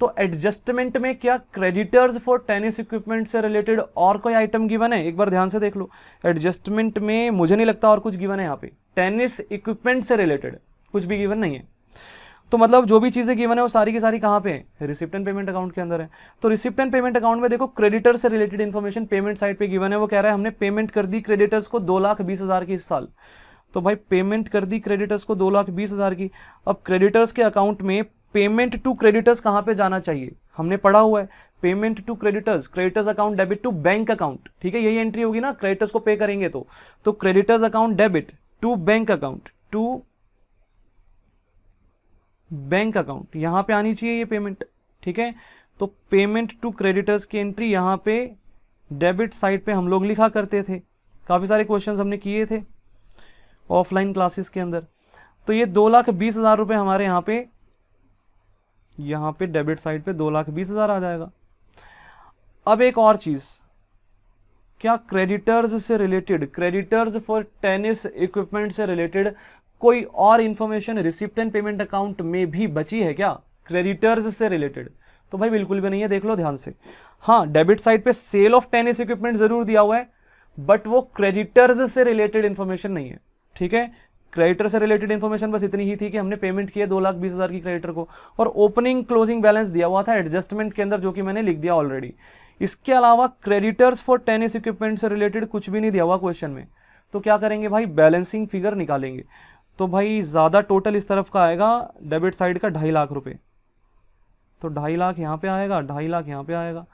तो एडजस्टमेंट में क्या क्रेडिटर्स फॉर टेनिस इक्विपमेंट से रिलेटेड और कोई आइटम गिवन है, एक बार ध्यान से देख लो। एडजस्टमेंट में मुझे नहीं लगता और कुछ गिवन है यहाँ पे, टेनिस इक्विपमेंट से रिलेटेड कुछ भी गिवन नहीं है। तो मतलब जो भी चीजें गिवन है वो सारी की सारी कहाँ पे है, रिसिप्ट एंड पेमेंट अकाउंट के अंदर है। तो रिसिप्ट एंड पेमेंट अकाउंट में देखो क्रेडिटर से रिलेटेड इन्फॉर्मेशन पेमेंट साइड पे गिवन है, वो कह रहा है हमने पेमेंट कर दी क्रेडिटर्स को 2,20,000 की इस साल। तो भाई पेमेंट कर दी क्रेडिटर्स को 2,20,000 की। अब क्रेडिटर्स के अकाउंट में पेमेंट टू क्रेडिटर्स कहाँ पे जाना चाहिए, हमने पढ़ा हुआ है payment to creditors, creditors account debit to bank account, ठीक है, यही एंट्री होगी ना, क्रेडिटर्स को पे करेंगे तो creditors account debit to bank account, to bank account, यहां पे आनी चाहिए ये पेमेंट, ठीक है। तो पेमेंट टू क्रेडिटर्स की एंट्री यहां पे डेबिट साइड पे हम लोग लिखा करते थे, काफी सारे क्वेश्चंस हमने किए थे ऑफलाइन क्लासेस के अंदर। तो ये 2,20,000 रुपए हमारे यहाँ पे डेबिट साइड पे 2,20,000 आ जाएगा। अब एक और चीज, क्या क्रेडिटर्स से related, creditors for tennis equipment से रिलेटेड कोई और information receipt and payment account में भी बची है क्या क्रेडिटर्स से रिलेटेड? तो भाई बिल्कुल भी नहीं है, देख लो ध्यान से। हाँ, डेबिट साइड पे सेल ऑफ टेनिस इक्विपमेंट जरूर दिया हुआ है, बट वो क्रेडिटर्स से रिलेटेड इंफॉर्मेशन नहीं है, ठीक है। क्रेडिटर से रिलेटेड इंफॉर्मेशन बस इतनी ही थी कि हमने पेमेंट किया 2,20,000 की क्रेडिटर को, और ओपनिंग क्लोजिंग बैलेंस दिया हुआ था एडजस्टमेंट के अंदर, जो कि मैंने लिख दिया ऑलरेडी। इसके अलावा क्रेडिटर्स फॉर टेनिस इक्विपमेंट से रिलेटेड कुछ भी नहीं दिया हुआ क्वेश्चन में। तो क्या करेंगे भाई, बैलेंसिंग फिगर निकालेंगे। तो भाई ज्यादा टोटल इस तरफ का आएगा डेबिट साइड का 2.5 लाख रुपए, तो 2.5 लाख यहाँ पे आएगा, 2.5 लाख यहाँ पे आएगा।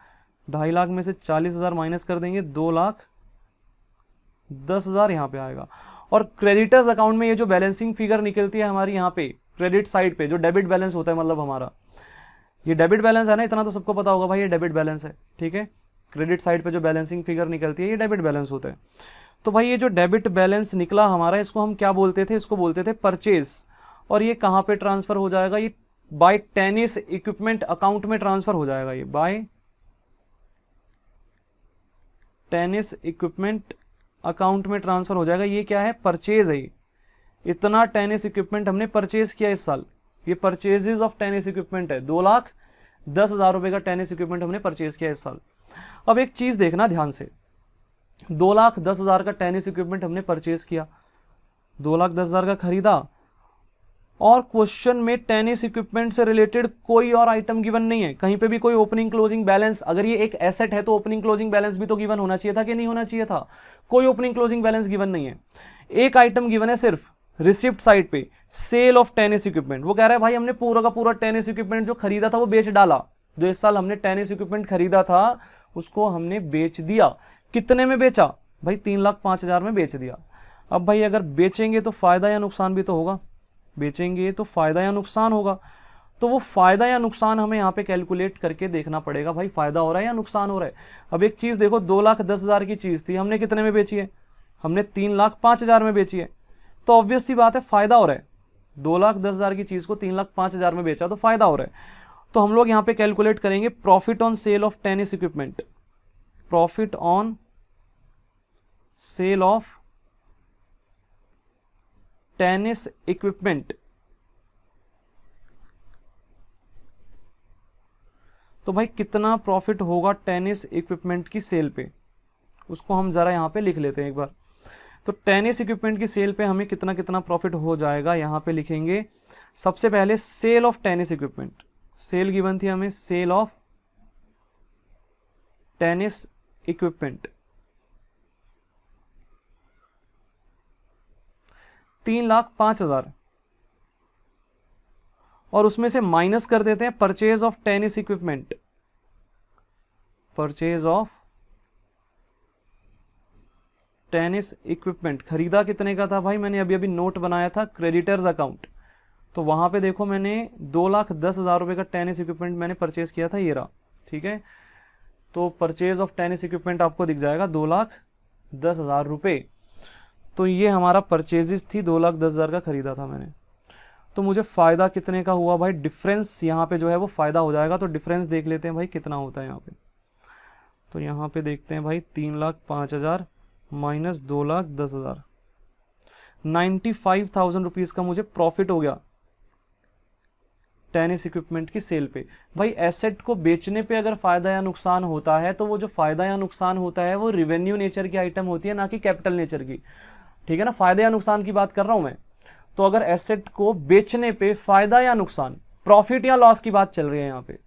2.5 लाख में से 40,000 माइनस कर देंगे, 2,10,000 यहाँ पे आएगा। और क्रेडिटर्स अकाउंट में ये जो बैलेंसिंग फिगर निकलती है हमारी यहाँ पे क्रेडिट साइड पे, जो डेबिट बैलेंस होता है, मतलब हमारा ये डेबिट बैलेंस है ना, इतना तो सबको पता होगा भाई, ये डेबिट बैलेंस है, ठीक है। क्रेडिट साइड पे जो बैलेंसिंग फिगर निकलती है ये डेबिट बैलेंस होता है। तो भाई ये जो डेबिट बैलेंस निकला हमारा, इसको हम क्या बोलते थे, इसको बोलते थे परचेज। और ये कहाँ पे ट्रांसफर हो जाएगा, ये बाय टेनिस इक्विपमेंट अकाउंट में ट्रांसफर हो जाएगा, ये बाय टेनिस इक्विपमेंट अकाउंट में ट्रांसफर हो जाएगा। ये क्या है, परचेज है। इतना टेनिस इक्विपमेंट हमने परचेज किया इस साल, ये परचेजेस ऑफ टेनिस इक्विपमेंट है। 2,10,000 रुपए का टेनिस इक्विपमेंट हमने परचेज किया इस साल। अब एक चीज देखना ध्यान से, 2,10,000 का टेनिस इक्विपमेंट हमने परचेज किया, 2,10,000 का खरीदा, और क्वेश्चन में टेनिस इक्विपमेंट से रिलेटेड कोई और आइटम गिवन नहीं है, कहीं पे भी कोई ओपनिंग क्लोजिंग बैलेंस। अगर ये एक एसेट है तो ओपनिंग क्लोजिंग बैलेंस भी तो गिवन होना चाहिए था कि नहीं होना चाहिए था? कोई ओपनिंग क्लोजिंग बैलेंस गिवन नहीं है। एक आइटम गिवन है सिर्फ रिसिप्ट साइड पे, सेल ऑफ टेनिस इक्विपमेंट। वो कह रहा है भाई हमने पूरा का पूरा टेनिस इक्विपमेंट जो खरीदा था वो बेच डाला, जो इस साल हमने टेनिस इक्विपमेंट खरीदा था उसको हमने बेच दिया। कितने में बेचा भाई, 3,05,000 में बेच दिया। अब भाई अगर बेचेंगे तो फायदा या नुकसान भी तो होगा, बेचेंगे तो फायदा या नुकसान होगा, तो वो फायदा या नुकसान हमें यहाँ पे कैलकुलेट करके देखना पड़ेगा, भाई फायदा हो रहा है या नुकसान हो रहा है। अब एक चीज देखो, 2,10,000 की चीज थी, हमने कितने में बेची है, हमने 3,05,000 में बेची है, तो ऑब्वियस सी बात है फायदा हो रहा है। 2,10,000 की चीज को 3,05,000 में बेचा तो फायदा हो रहा है। तो हम लोग यहाँ पे कैलकुलेट करेंगे profit on sale of tennis equipment, profit on sale of tennis equipment. तो भाई कितना प्रॉफिट होगा टेनिस इक्विपमेंट की सेल पे, उसको हम ज़रा यहाँ पे लिख लेते हैं एक बार। तो टेनिस इक्विपमेंट की सेल पे हमें कितना कितना प्रॉफिट हो जाएगा, यहाँ पे लिखेंगे। सबसे पहले sale of tennis equipment, sale given थी हमें, सेल ऑफ टेनिस इक्विपमेंट 3,05,000, और उसमें से माइनस कर देते हैं purchase of tennis equipment, purchase of tennis equipment खरीदा कितने का था भाई, मैंने अभी अभी नोट बनाया था क्रेडिटर्स अकाउंट, तो वहां पे देखो मैंने 2,10,000 रुपए का टेनिस इक्विपमेंट मैंने परचेज किया था, ये रहा, ठीक है। तो परचेज ऑफ टेनिस इक्विपमेंट आपको दिख जाएगा 2,10,000 रुपए। तो ये हमारा परचेजेस थी, 2,10,000 का खरीदा था मैंने। तो मुझे फ़ायदा कितने का हुआ भाई, डिफरेंस यहाँ पे जो है वो फ़ायदा हो जाएगा। तो डिफरेंस देख लेते हैं भाई कितना होता है यहाँ पे। तो यहाँ पे देखते हैं भाई 3,05,000 माइनस 2,10,000, 95,000 रुपीज़ का मुझे प्रॉफिट हो गया टेनिस इक्विपमेंट की सेल पे। भाई एसेट को बेचने पे अगर फ़ायदा या नुकसान होता है तो वो जो फ़ायदा या नुकसान होता है वो रिवेन्यू नेचर की आइटम होती है, ना कि कैपिटल नेचर की, ठीक है ना। फ़ायदा या नुकसान की बात कर रहा हूँ मैं। तो अगर एसेट को बेचने पे फ़ायदा या नुकसान, प्रॉफिट या लॉस की बात चल रही है यहाँ पे,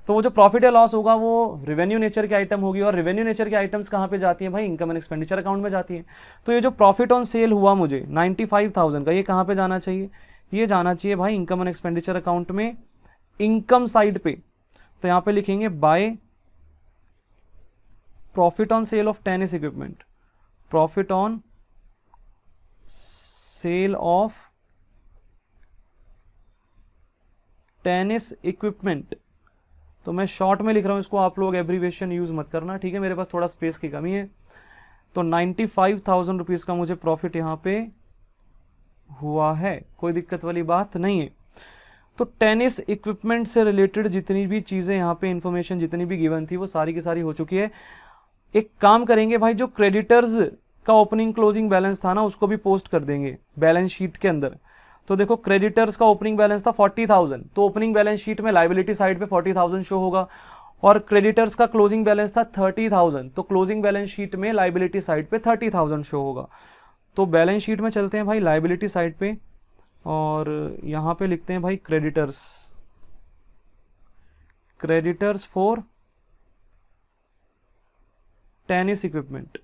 तो वो जो प्रॉफिट या लॉस होगा वो रेवेन्यू नेचर की आइटम होगी। और रेवेन्यू नेचर की आइटम्स कहाँ पे जाती हैं भाई, इनकम एंड एक्सपेंडिचर अकाउंट में जाती है। तो ये जो प्रॉफिट ऑन सेल हुआ मुझे 95,000 का, ये कहाँ पे जाना चाहिए, ये जाना चाहिए भाई इनकम एंड एक्सपेंडिचर अकाउंट में, इनकम साइड पे। तो यहाँ पे लिखेंगे by profit on sale of tennis equipment, profit on sale of tennis equipment. तो मैं शॉर्ट में लिख रहा हूं इसको, आप लोग एब्रीविएशन यूज मत करना, ठीक है, मेरे पास थोड़ा स्पेस की कमी है। तो 95,000 रुपीज का मुझे प्रॉफिट यहां पे हुआ है, कोई दिक्कत वाली बात नहीं है। तो टेनिस इक्विपमेंट से रिलेटेड जितनी भी चीजें यहाँ पे इंफॉर्मेशन जितनी भी गिवन थी वो सारी की सारी हो चुकी है। एक काम करेंगे भाई, जो क्रेडिटर्स का ओपनिंग क्लोजिंग बैलेंस था ना उसको भी पोस्ट कर देंगे बैलेंस शीट के अंदर। तो देखो क्रेडिटर्स का ओपनिंग बैलेंस था 40,000, तो ओपनिंग बैलेंस शीट में लाइबिलिटी साइड पे 40,000 शो होगा, और क्रेडिटर्स का क्लोजिंग बैलेंस था 30,000, तो क्लोजिंग बैलेंस शीट में लाइबिलिटी साइड पे 30,000 शो होगा। तो बैलेंस शीट में चलते हैं भाई लाइबिलिटी साइड पे, और यहां पे लिखते हैं भाई creditors, creditors for tennis equipment,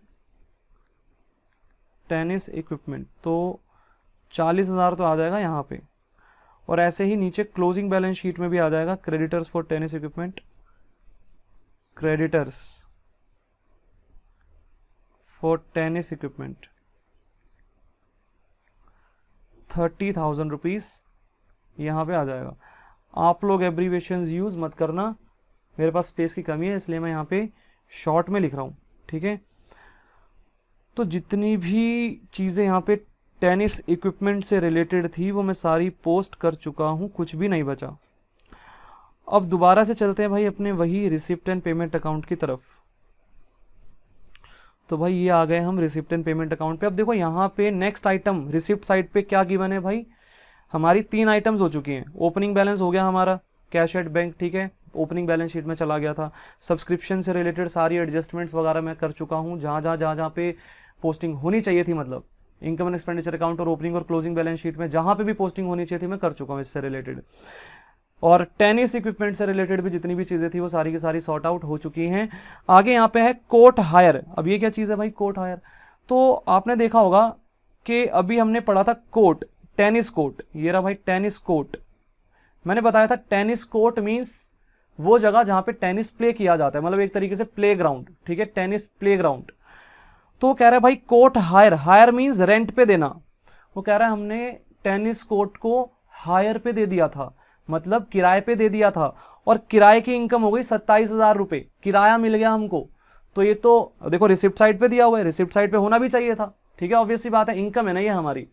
tennis equipment. तो 40,000 तो आ जाएगा यहाँ पे, और ऐसे ही नीचे क्लोजिंग बैलेंस शीट में भी आ जाएगा creditors for tennis equipment, creditors for tennis equipment 30,000 rupees यहाँ पे आ जाएगा। आप लोग एब्रीविएशंस यूज मत करना, मेरे पास स्पेस की कमी है इसलिए मैं यहाँ पे शॉर्ट में लिख रहा हूँ, ठीक है। तो जितनी भी चीज़ें यहाँ पे टेनिस इक्विपमेंट से रिलेटेड थी वो मैं सारी पोस्ट कर चुका हूँ, कुछ भी नहीं बचा। अब दोबारा से चलते हैं भाई अपने वही रिसिप्ट एंड पेमेंट अकाउंट की तरफ। तो भाई ये आ गए हम रिसिप्ट एंड पेमेंट अकाउंट पे। अब देखो यहाँ पे नेक्स्ट आइटम रिसिप्ट साइड पे क्या गिवन है भाई, हमारी 3 आइटम्स हो चुकी हैं। ओपनिंग बैलेंस हो गया हमारा कैश एट बैंक, ठीक है, ओपनिंग बैलेंस शीट में चला गया था। सब्सक्रिप्शन से रिलेटेड सारी एडजस्टमेंट्स वगैरह मैं कर चुका हूँ, जहाँ पे पोस्टिंग होनी चाहिए थी, मतलब इनकम एंड एक्सपेंडिचर अकाउंट और ओपनिंग और क्लोजिंग बैलेंस शीट में जहां पे भी पोस्टिंग होनी चाहिए थी मैं कर चुका हूं इससे रिलेटेड। और टेनिस इक्विपमेंट से रिलेटेड भी जितनी भी चीजें थी वो सारी की सारी सॉर्ट आउट हो चुकी हैं। आगे यहाँ पे है कोट हायर। अब ये क्या चीज है भाई कोट हायर, तो आपने देखा होगा कि अभी हमने पढ़ा था कोर्ट, टेनिस कोर्ट, ये रहा भाई टेनिस कोर्ट। मैंने बताया था टेनिस कोर्ट मीन्स वो जगह जहां पे टेनिस प्ले किया जाता है, मतलब एक तरीके से प्ले ग्राउंड, ठीक है, टेनिस प्ले ग्राउंड। तो कह रहा है भाई court hire, hire means rent पे देना। वो कह रहा है हमने टेनिस कोर्ट को हायर पे दे दिया था, मतलब किराए पे दे दिया था, और किराए की इनकम हो गई 27,000 रुपए, किराया मिल गया हमको। तो ये तो देखो रिसिप्ट साइड पे दिया हुआ है, रिसिप्ट साइड पे होना भी चाहिए था, ठीक है, ऑब्वियस सी बात है, इनकम है ना ये हमारी।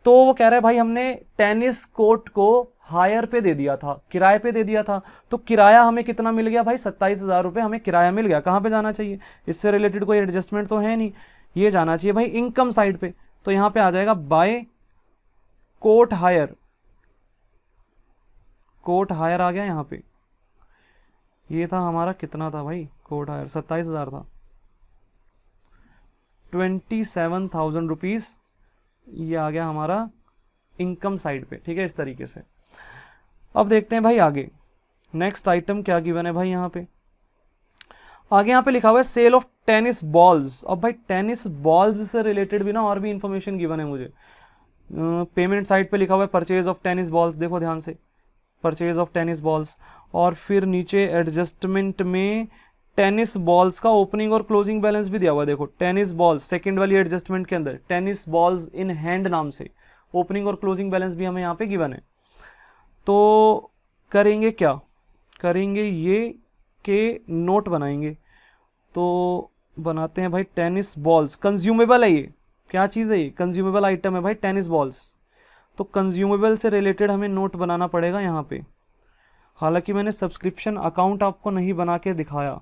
तो वो कह रहा है भाई हमने टेनिस कोर्ट को हायर पे दे दिया था, किराए पे दे दिया था। तो किराया हमें कितना मिल गया भाई 27,000 रुपए हमें किराया मिल गया। कहाँ पे जाना चाहिए, इससे रिलेटेड कोई एडजस्टमेंट तो है नहीं, ये जाना चाहिए भाई इनकम साइड पे। तो यहां पे आ जाएगा by court higher, court higher आ गया यहाँ पे। ये था हमारा कितना था भाई कोड हायर, 27,000 था, 27,000 रुपीज़ ये आ गया हमारा इनकम साइड पे, ठीक है, इस तरीके से। अब देखते हैं भाई आगे नेक्स्ट आइटम क्या गिवन है भाई यहाँ पे। आगे यहाँ पे लिखा हुआ है सेल ऑफ टेनिस बॉल्स। अब भाई टेनिस बॉल्स से रिलेटेड भी ना और भी इंफॉर्मेशन गिवन है मुझे। पेमेंट साइड पे लिखा हुआ है परचेज ऑफ टेनिस बॉल्स, देखो ध्यान से, परचेज ऑफ टेनिस बॉल्स, और फिर नीचे एडजस्टमेंट में टेनिस बॉल्स का ओपनिंग और क्लोजिंग बैलेंस भी दिया हुआ है। देखो टेनिस बॉल्स सेकंड वाली एडजस्टमेंट के अंदर टेनिस बॉल्स इन हैंड नाम से ओपनिंग और क्लोजिंग बैलेंस भी हमें यहाँ पे गिवन है। तो करेंगे क्या, करेंगे ये के नोट बनाएंगे। तो बनाते हैं भाई टेनिस बॉल्स, कंज्यूमेबल है ये, क्या चीज़ है ये, कंज्यूमेबल आइटम है भाई टेनिस बॉल्स। तो कंज्यूमेबल से रिलेटेड हमें नोट बनाना पड़ेगा यहाँ पे। हालांकि मैंने सब्सक्रिप्शन अकाउंट आपको नहीं बना के दिखाया,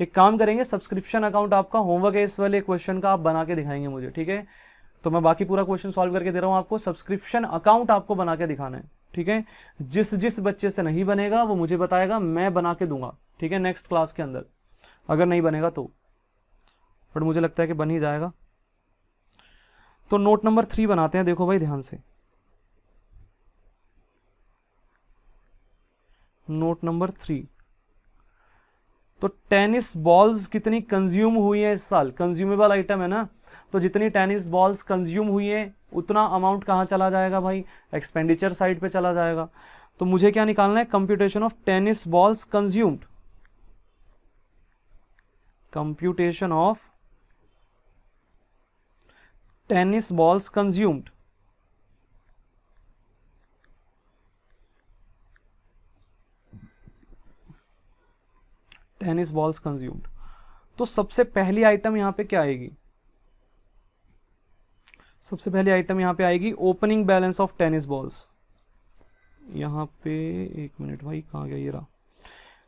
एक काम करेंगे, सब्सक्रिप्शन अकाउंट आपका होमवर्क है इस वाले क्वेश्चन का, आप बना के दिखाएंगे मुझे, ठीक है। तो मैं बाकी पूरा क्वेश्चन सॉल्व करके दे रहा हूँ आपको, सब्सक्रिप्शन अकाउंट आपको बना के दिखाना है, ठीक है। जिस बच्चे से नहीं बनेगा वो मुझे बताएगा, मैं बना के दूंगा, ठीक है, नेक्स्ट क्लास के अंदर, अगर नहीं बनेगा तो, बट मुझे लगता है कि बन ही जाएगा। तो नोट नंबर 3 बनाते हैं, देखो भाई ध्यान से, नोट नंबर 3। तो टेनिस बॉल्स कितनी कंज्यूम हुई है इस साल, कंज्यूमेबल आइटम है ना, तो जितनी टेनिस बॉल्स कंज्यूम हुई है उतना अमाउंट कहाँ चला जाएगा भाई, एक्सपेंडिचर साइड पे चला जाएगा। तो मुझे क्या निकालना है, computation of tennis balls consumed, computation of tennis balls consumed. Tennis balls consumed. तो सबसे पहली आइटम यहां पे क्या आएगी, सबसे पहली आइटम यहां पे आएगी opening balance of tennis balls. यहां पे एक मिनट भाई, कहां गया ये रहा।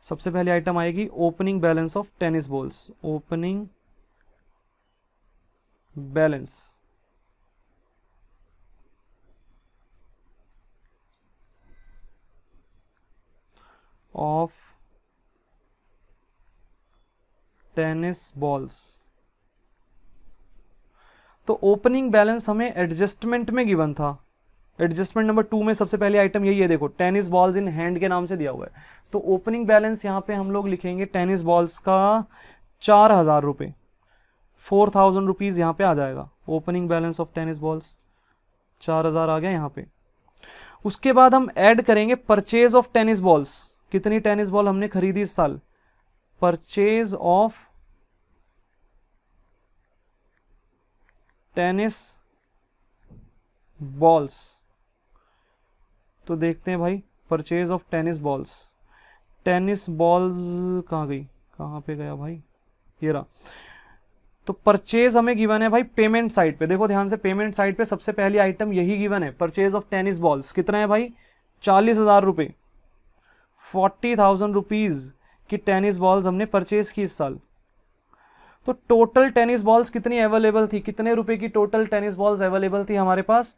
सबसे पहली आइटम आएगी opening balance of tennis balls, opening balance of tennis balls. तो ओपनिंग बैलेंस हमें एडजस्टमेंट में गिवन था, एडजस्टमेंट नंबर 2 में सबसे पहली आइटम यही है, देखो टेनिस बॉल्स इन हैंड के नाम से दिया हुआ है। तो ओपनिंग बैलेंस यहां पे हम लोग लिखेंगे टेनिस बॉल्स का 4,000 रुपये, 4,000 रुपीज यहां पे आ जाएगा। Opening balance of tennis balls 4,000 आ गया यहां पे। उसके बाद हम ऐड करेंगे परचेज ऑफ टेनिस बॉल्स, कितनी टेनिस बॉल हमने खरीदी इस साल, परचेज ऑफ टेनिस बॉल्स। तो देखते हैं भाई purchase of tennis balls, tennis balls कहाँ गई, कहाँ पे गया भाई, ये रहा। तो परचेज हमें गिवन है भाई पेमेंट साइड पे, देखो ध्यान से, पेमेंट साइड पे सबसे पहली आइटम यही गिवन है, परचेज ऑफ टेनिस बॉल्स। कितना है भाई, 40,000 रुपये, 40,000 रुपीज की टेनिस बॉल्स हमने परचेज की इस साल। तो टोटल टेनिस बॉल्स कितनी अवेलेबल थी, कितने रुपए की टोटल टेनिस बॉल्स अवेलेबल थी हमारे पास,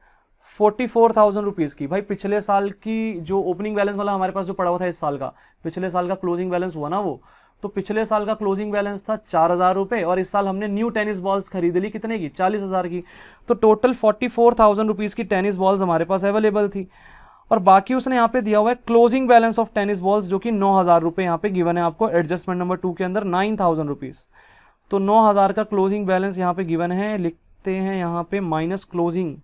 44,000 रुपीज की। भाई पिछले साल की जो ओपनिंग बैलेंस वाला हमारे पास जो पड़ा हुआ था इस साल का, पिछले साल का क्लोजिंग बैलेंस हुआ ना वो, तो पिछले साल का क्लोजिंग बैलेंस था 4,000 रुपये, और इस साल हमने न्यू टेनिस बॉल्स खरीद ली कितने की, 40,000 की। तो टोटल 44,000 रुपीज की टेनिस बॉल्स हमारे पास अवेलेबल थी। और बाकी उसने यहाँ पे दिया हुआ है closing balance of tennis balls, जो कि 9,000 रुपये यहाँ पे गिवन है आपको एडजस्टमेंट नंबर 2 के अंदर, 9,000 रुपीज। तो 9,000 का क्लोजिंग बैलेंस यहाँ पे गिवन है, लिखते हैं यहाँ पे minus closing,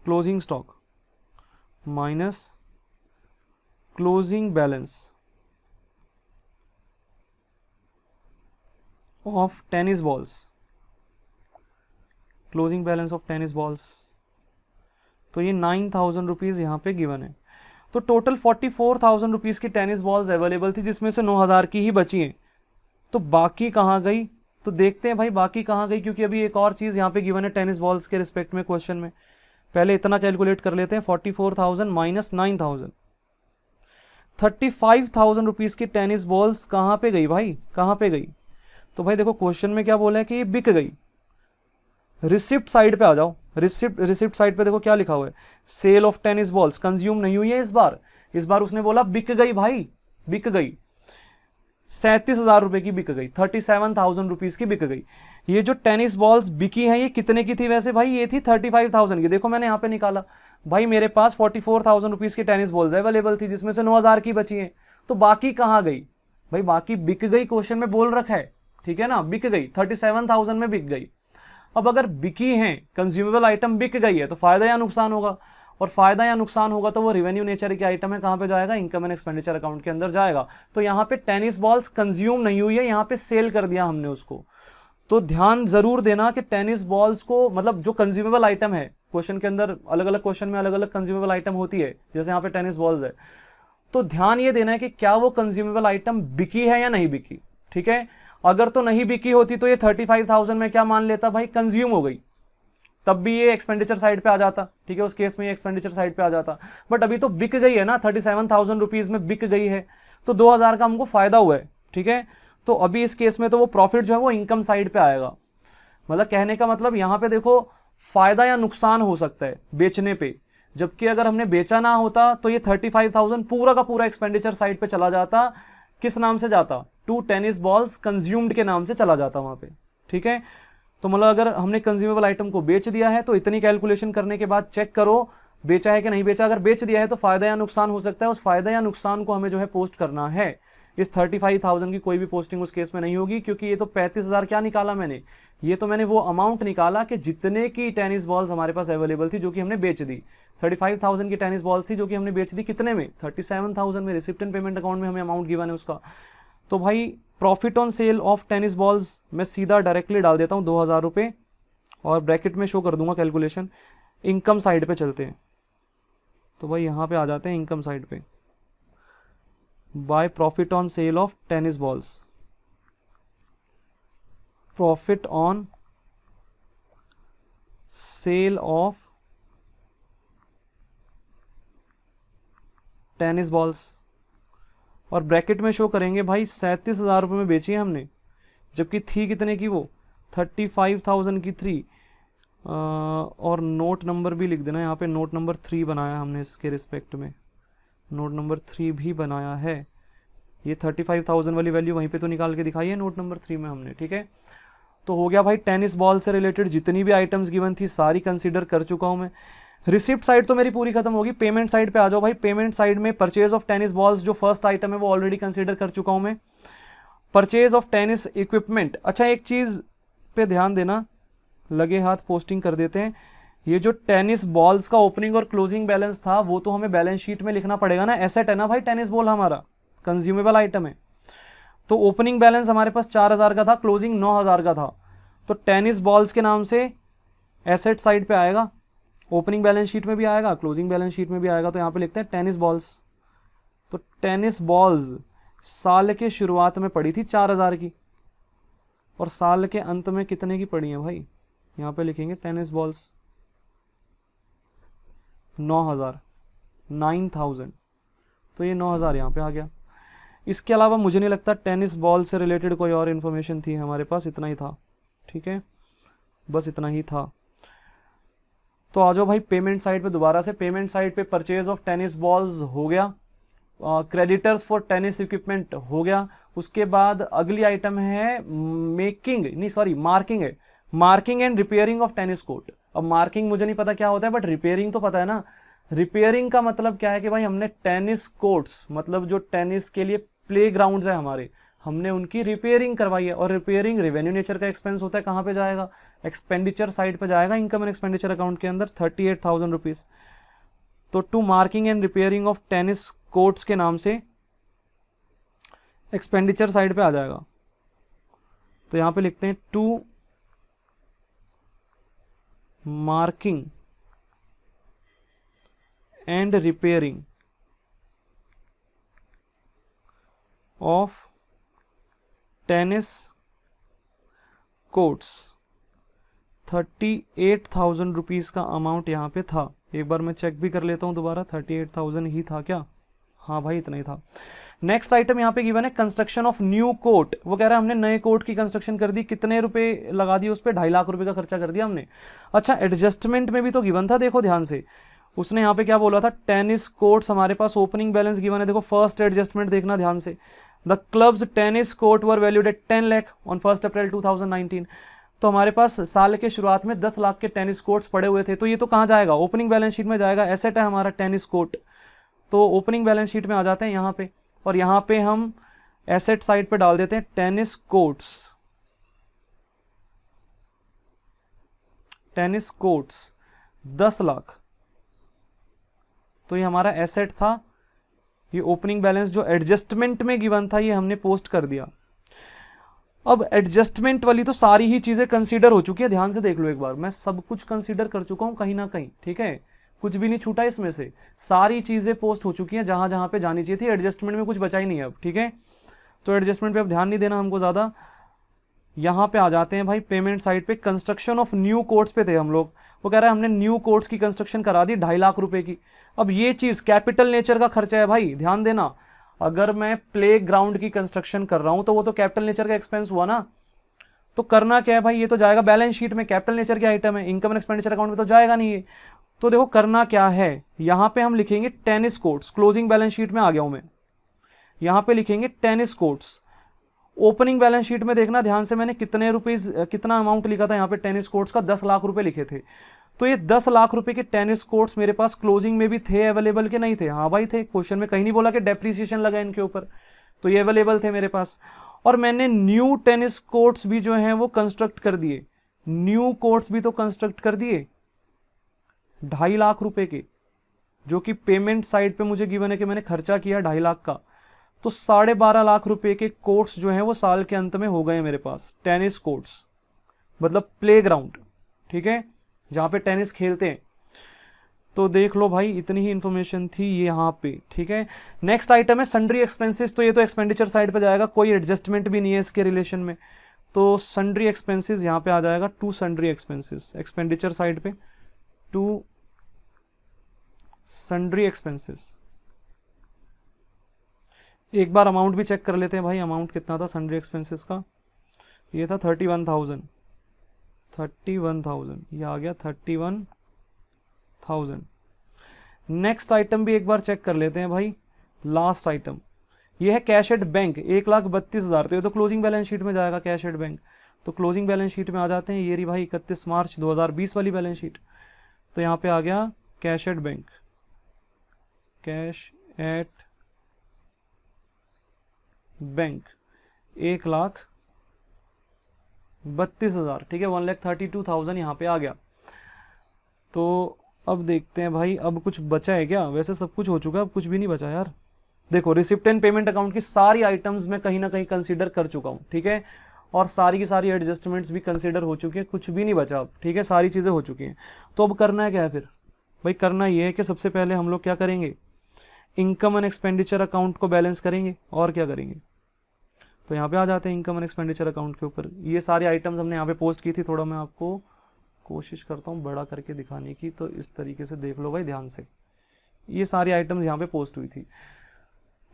closing stock minus closing balance of tennis balls, closing balance of tennis balls. तो ये 9,000 रुपीज यहाँ पे गिवन है। तो टोटल 44,000 रुपीज की टेनिस बॉल्स अवेलेबल थी, जिसमें से 9,000 की ही बची हैं। तो बाकी कहाँ गई, तो देखते हैं भाई बाकी कहाँ गई, क्योंकि अभी एक और चीज़ यहाँ पे गिवन है टेनिस बॉल्स के रिस्पेक्ट में क्वेश्चन में। पहले इतना कैलकुलेट कर लेते हैं, 44,000 माइनस 9,000, 35,000 रुपीज़ की टेनिस बॉल्स कहाँ पे गई भाई, कहाँ पे गई। तो भाई देखो क्वेश्चन में क्या बोला है कि ये बिक गई। रिसिप्ट साइड पे आ जाओ, रिसिप्ट साइड पे देखो क्या लिखा हुआ है, sale of tennis balls consume नहीं हुई है इस बार उसने बोला बिक गई भाई, बिक गई। 37,000 रुपए की बिक गई, 37,000 रुपीज की बिक गई। ये जो टेनिस बॉल्स बिकी हैं ये कितने की थी वैसे भाई? ये थी 35,000 की। देखो मैंने यहाँ पे निकाला भाई, मेरे पास 44,000 रुपीज की टेनिस बॉल्स अवेलेबल थी, जिसमें से 9,000 की बची हैं। तो बाकी कहाँ गई भाई? बाकी बिक गई, क्वेश्चन में बोल रखा है, ठीक है ना, बिक गई, 37,000 में बिक गई। अब अगर बिकी हैं, कंज्यूमेबल आइटम बिक गई है, तो फायदा या नुकसान होगा, और फायदा या नुकसान होगा तो वो रेवेन्यू नेचर की आइटम है, कहां पे जाएगा? इनकम एंड एक्सपेंडिचर अकाउंट के अंदर जाएगा। तो यहां पे टेनिस बॉल्स कंज्यूम नहीं हुई है, यहां पे सेल कर दिया हमने उसको। तो ध्यान जरूर देना कि टेनिस बॉल्स को, मतलब जो कंज्यूमेबल आइटम है, क्वेश्चन के अंदर अलग अलग क्वेश्चन में अलग अलग कंज्यूमेबल आइटम होती है, जैसे यहाँ पे टेनिस बॉल्स है, तो ध्यान ये देना है कि क्या वो कंज्यूमेबल आइटम बिकी है या नहीं बिकी, ठीक है। अगर तो नहीं बिकी होती तो ये 35,000 में क्या मान लेता भाई? कंज्यूम हो गई, तब भी ये एक्सपेंडिचर साइड पे आ जाता, ठीक है, उस केस में ये एक्सपेंडिचर साइड पे आ जाता। बट अभी तो बिक गई है ना, 37,000 रुपीज में बिक गई है, तो 2,000 का हमको फायदा हुआ है, ठीक है। तो अभी इस केस में तो वो प्रॉफिट जो है वो इनकम साइड पे आएगा। मतलब कहने का मतलब यहां पे देखो, फायदा या नुकसान हो सकता है बेचने पे, जबकि अगर हमने बेचा ना होता तो ये 35,000 पूरा का पूरा एक्सपेंडिचर साइड पे चला जाता। किस नाम से जाता? 2 टेनिस बॉल्स कंज्यूम्ड के नाम से चला जाता वहां पे, ठीक है। तो मतलब अगर हमने कंज्यूमेबल आइटम को बेच दिया है तो इतनी कैलकुलेशन करने के बाद चेक करो बेचा है कि नहीं बेचा। अगर बेच दिया है तो फायदा या नुकसान हो सकता है, उस फायदा या नुकसान को हमें जो है पोस्ट करना है। इस 35,000 की कोई भी पोस्टिंग उस केस में नहीं होगी, क्योंकि ये तो 35,000 क्या निकाला मैंने? ये तो मैंने वो अमाउंट निकाला कि जितने की टेनिस बॉल्स हमारे पास अवेलेबल थी, जो कि हमने बेच दी। 35,000 की टेनिस बॉल्स थी जो कि हमने बेच दी कितने में? 37,000 में। रिसिप्ट एंड पेमेंट अकाउंट में हमें अमाउंट गिवन है उसका। तो भाई profit on sale of tennis balls मैं सीधा डायरेक्टली डाल देता हूँ 2,000 रुपये, और ब्रैकेट में शो कर दूंगा कैलकुलेशन। इनकम साइड पे चलते हैं, तो भाई यहाँ पे आ जाते हैं इनकम साइड पे। By profit on sale of tennis balls, profit on sale of tennis balls, और ब्रैकेट में शो करेंगे भाई 37,000 रुपये में बेची है हमने, जबकि थी कितने की? वो 35,000 की थी। और नोट नंबर भी लिख देना, यहाँ पे नोट नंबर 3 बनाया हमने इसके रिस्पेक्ट में, नोट नंबर 3 भी बनाया है। ये 35,000 वाली वैल्यू वहीं पे तो निकाल के दिखाई है नोट नंबर 3 में हमने, ठीक है। तो हो गया भाई, टेनिस बॉल से रिलेटेड जितनी भी आइटम्स गिवन थी सारी कंसीडर कर चुका हूँ मैं। रिसिप्ट साइड तो मेरी पूरी खत्म होगी। पेमेंट साइड पे आ जाओ भाई। पेमेंट साइड में परचेज ऑफ टेनिस बॉल्स जो फर्स्ट आइटम है वो ऑलरेडी कंसीडर कर चुका हूँ मैं। परचेज ऑफ टेनिस इक्विपमेंट, अच्छा एक चीज पे ध्यान देना, लगे हाथ पोस्टिंग कर देते हैं। ये जो टेनिस बॉल्स का ओपनिंग और क्लोजिंग बैलेंस था वो तो हमें बैलेंस शीट में लिखना पड़ेगा ना, एसेट है ना भाई टेनिस बॉल, हमारा कंज्यूमेबल आइटम है। तो ओपनिंग बैलेंस हमारे पास 4,000 का था, क्लोजिंग 9,000 का था, तो टेनिस बॉल्स के नाम से एसेट साइड पे आएगा, ओपनिंग बैलेंस शीट में भी आएगा, क्लोजिंग बैलेंस शीट में भी आएगा। तो यहाँ पे लिखते हैं टेनिस बॉल्स। तो टेनिस बॉल्स साल के शुरुआत में पड़ी थी 4,000 की, और साल के अंत में कितने की पड़ी है भाई? यहाँ पे लिखेंगे टेनिस बॉल्स 9,000, 9,000, तो ये 9,000 यहाँ पे आ गया। इसके अलावा मुझे नहीं लगता टेनिस बॉल से रिलेटेड कोई और इन्फॉर्मेशन थी हमारे पास, इतना ही था, ठीक है, बस इतना ही था। तो आ जाओ भाई पेमेंट साइड पे दोबारा से। पेमेंट साइड पे परचेज ऑफ टेनिस बॉल्स हो गया, क्रेडिटर्स फॉर टेनिस इक्विपमेंट हो गया। उसके बाद अगली आइटम है मार्किंग है, marking and repairing of tennis court. अब मार्किंग मुझे नहीं पता क्या होता है, बट रिपेयरिंग तो पता है ना। रिपेयरिंग का मतलब क्या है कि भाई हमने टेनिस कोर्ट्स, मतलब जो टेनिस के लिए प्ले ग्राउंड्स है हमारे, हमने उनकी रिपेयरिंग करवाई है। और रिपेयरिंग रेवेन्यू नेचर का एक्सपेंस होता है, कहाँ पे जाएगा? एक्सपेंडिचर साइड पे जाएगा, इनकम एंड एक्सपेंडिचर अकाउंट के अंदर 38,000 रुपीज। तो to marking and repairing of tennis courts के नाम से एक्सपेंडिचर साइड पे आ जाएगा। तो यहां पे लिखते हैं to marking and repairing of tennis courts, 38,000 rupees का अमाउंट यहाँ पे था। एक बार मैं चेक भी कर लेता हूँ दोबारा, 38,000 ही था क्या? हाँ भाई इतना ही था। नेक्स्ट आइटम यहाँ पे गिवन है कंस्ट्रक्शन ऑफ न्यू कोर्ट। वो कह रहा है हमने नए कोर्ट की कंस्ट्रक्शन कर दी, कितने रुपए लगा दिए उस पर? 2.5 लाख रुपए का खर्चा कर दिया हमने। अच्छा एडजस्टमेंट में भी तो गिवन था, देखो ध्यान से, उसने यहाँ पे क्या बोला था, टेनिस कोर्ट्स हमारे पास ओपनिंग बैलेंस गिवन है। देखो फर्स्ट एडजस्टमेंट देखना ध्यान से, the clubs tennis court were valued at 10 lakh on 1 अप्रैल 2019। तो हमारे पास साल के शुरुआत में 10 लाख के टेनिस कोर्ट्स पड़े हुए थे। तो ये तो कहाँ जाएगा, ओपनिंग बैलेंस शीट में जाएगा। एसेट है हमारा टेनिस कोर्ट, तो ओपनिंग बैलेंस शीट में आ जाते हैं यहाँ पे, और यहाँ पे हम एसेट साइड पे डाल देते हैं tennis courts. Tennis courts 10 lakh, तो ये हमारा एसेट था। ये ओपनिंग बैलेंस जो एडजस्टमेंट में गिवन था ये हमने पोस्ट कर दिया। अब एडजस्टमेंट वाली तो सारी ही चीजें कंसीडर हो चुकी है, ध्यान से देख लो एक बार, मैं सब कुछ कंसीडर कर चुका हूं कहीं ना कहीं, ठीक है, कुछ भी नहीं छूटा इसमें से, सारी चीजें पोस्ट हो चुकी हैं जहां जहां पे जानी चाहिए थी। एडजस्टमेंट में कुछ बचा ही नहीं है अब, ठीक है। तो एडजस्टमेंट पे अब ध्यान नहीं देना हमको ज्यादा। यहाँ पे आ जाते हैं भाई पेमेंट साइड पे, कंस्ट्रक्शन ऑफ न्यू कोर्ट्स पे थे हम लोग। वो कह रहा है हमने न्यू कोर्ट्स की कंस्ट्रक्शन करा दी 2.5 लाख रुपए की। अब ये चीज कैपिटल नेचर का खर्चा है भाई, ध्यान देना। अगर मैं प्ले ग्राउंड की कंस्ट्रक्शन कर रहा हूं तो वो तो कैपिटल नेचर का एक्सपेंस हुआ ना। तो करना क्या है भाई, ये तो जाएगा बैलेंस शीट में, कैपिटल नेचर के आइटम है, इनकम एंड एक्सपेंडिचर अकाउंट में तो जाएगा नहीं है। तो देखो करना क्या है, यहां पे हम लिखेंगे tennis courts, closing balance sheet में आ गया हूं मैं, यहां पे लिखेंगे tennis courts. Opening balance sheet में देखना ध्यान से, मैंने कितने रुपीज, कितना अमाउंट लिखा था यहाँ पे टेनिस कोर्ट्स का, 10 लाख रुपए लिखे थे। तो ये 10 लाख रुपए के टेनिस कोर्ट्स मेरे पास क्लोजिंग में भी थे अवेलेबल के नहीं थे? हाँ भाई थे, क्वेश्चन में कहीं नहीं बोला कि डेप्रिसिएशन लगा इनके ऊपर, तो ये अवेलेबल थे मेरे पास। और मैंने न्यू टेनिस कोर्ट्स भी जो हैं वो कंस्ट्रक्ट कर दिए, न्यू कोर्ट्स भी तो कंस्ट्रक्ट कर दिए 2.5 लाख रुपए के, जो कि पेमेंट साइड पे मुझे गिवन है कि मैंने खर्चा किया 2.5 लाख का। तो 12.5 लाख रुपए के कोर्ट्स जो हैं वो साल के अंत में हो गए मेरे पास, टेनिस कोर्ट्स मतलब प्ले ग्राउंड, ठीक है, जहां पे टेनिस खेलते हैं। तो देख लो भाई इतनी ही इंफॉर्मेशन थी ये यहाँ पे, ठीक है। नेक्स्ट आइटम है सन्ड्री एक्सपेंसेस, तो ये तो एक्सपेंडिचर साइड पे जाएगा, कोई एडजस्टमेंट भी नहीं है इसके रिलेशन में। तो सन्ड्री एक्सपेंसेस यहाँ पे आ जाएगा, to sundry expenses, expenditure side पे टू सन्ड्री एक्सपेंसेस। एक बार अमाउंट भी चेक कर लेते हैं भाई, अमाउंट कितना था सन्ड्री एक्सपेंसेस का, ये था 31,000, ये आ गया 31,000। नेक्स्ट आइटम भी एक बार चेक कर लेते हैं भाई, लास्ट आइटम ये है कैश एट बैंक, 1,32,000। तो ये तो क्लोजिंग बैलेंस शीट में जाएगा कैश एट बैंक, तो क्लोजिंग बैलेंस शीट में आ जाते हैं। ये रही भाई 31 मार्च 2020 वाली बैलेंस शीट, तो यहाँ पे आ गया cash at bank, cash at bank 1,32,000, ठीक है, 1,32,000 यहाँ पे आ गया। तो अब देखते हैं भाई, अब कुछ बचा है क्या? वैसे सब कुछ हो चुका है, अब कुछ भी नहीं बचा यार। देखो रिसिप्ट एंड पेमेंट अकाउंट की सारी आइटम्स मैं कहीं ना कहीं कंसीडर कर चुका हूँ, ठीक है, और सारी की सारी एडजस्टमेंट्स भी कंसीडर हो चुकी है, कुछ भी नहीं बचा अब, ठीक है, सारी चीज़ें हो चुकी हैं। तो अब करना है क्या है फिर भाई? करना ये है कि सबसे पहले हम लोग क्या करेंगे, इनकम एंड एक्सपेंडिचर अकाउंट को बैलेंस करेंगे, और क्या करेंगे। तो यहाँ पे आ जाते हैं इनकम एंड एक्सपेंडिचर अकाउंट के ऊपर। ये सारे आइटम्स हमने यहाँ पे पोस्ट की थी, थोड़ा मैं आपको कोशिश करता हूँ बड़ा करके दिखाने की, तो इस तरीके से देख लो भाई ध्यान से, ये सारी आइटम्स यहाँ पे पोस्ट हुई थी।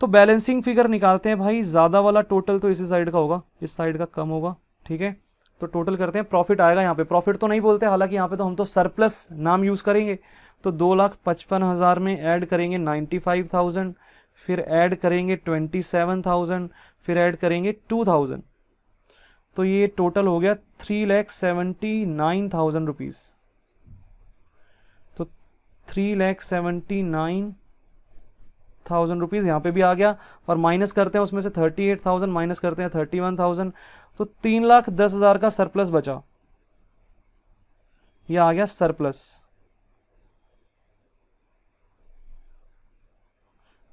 तो बैलेंसिंग फिगर निकालते हैं भाई, ज़्यादा वाला टोटल तो इसी साइड का होगा, इस साइड का कम होगा, ठीक है। तो टोटल करते हैं, प्रॉफिट आएगा यहाँ पे, प्रॉफिट तो नहीं बोलते हालांकि यहाँ पे तो हम तो सरप्लस नाम यूज़ करेंगे। तो 2,55,000 में ऐड करेंगे 95,000, फिर ऐड करेंगे 27,000, फिर ऐड करेंगे 2,000, तो ये टोटल हो गया 3,79,000 रुपीज़। तो 3,79,000 रुपीज़ यहाँ पे भी आ गया, और माइनस करते हैं उसमें से 38,000, माइनस करते हैं 31,000, तो 3,10,000 का सरप्लस बचा, ये आ गया सरप्लस,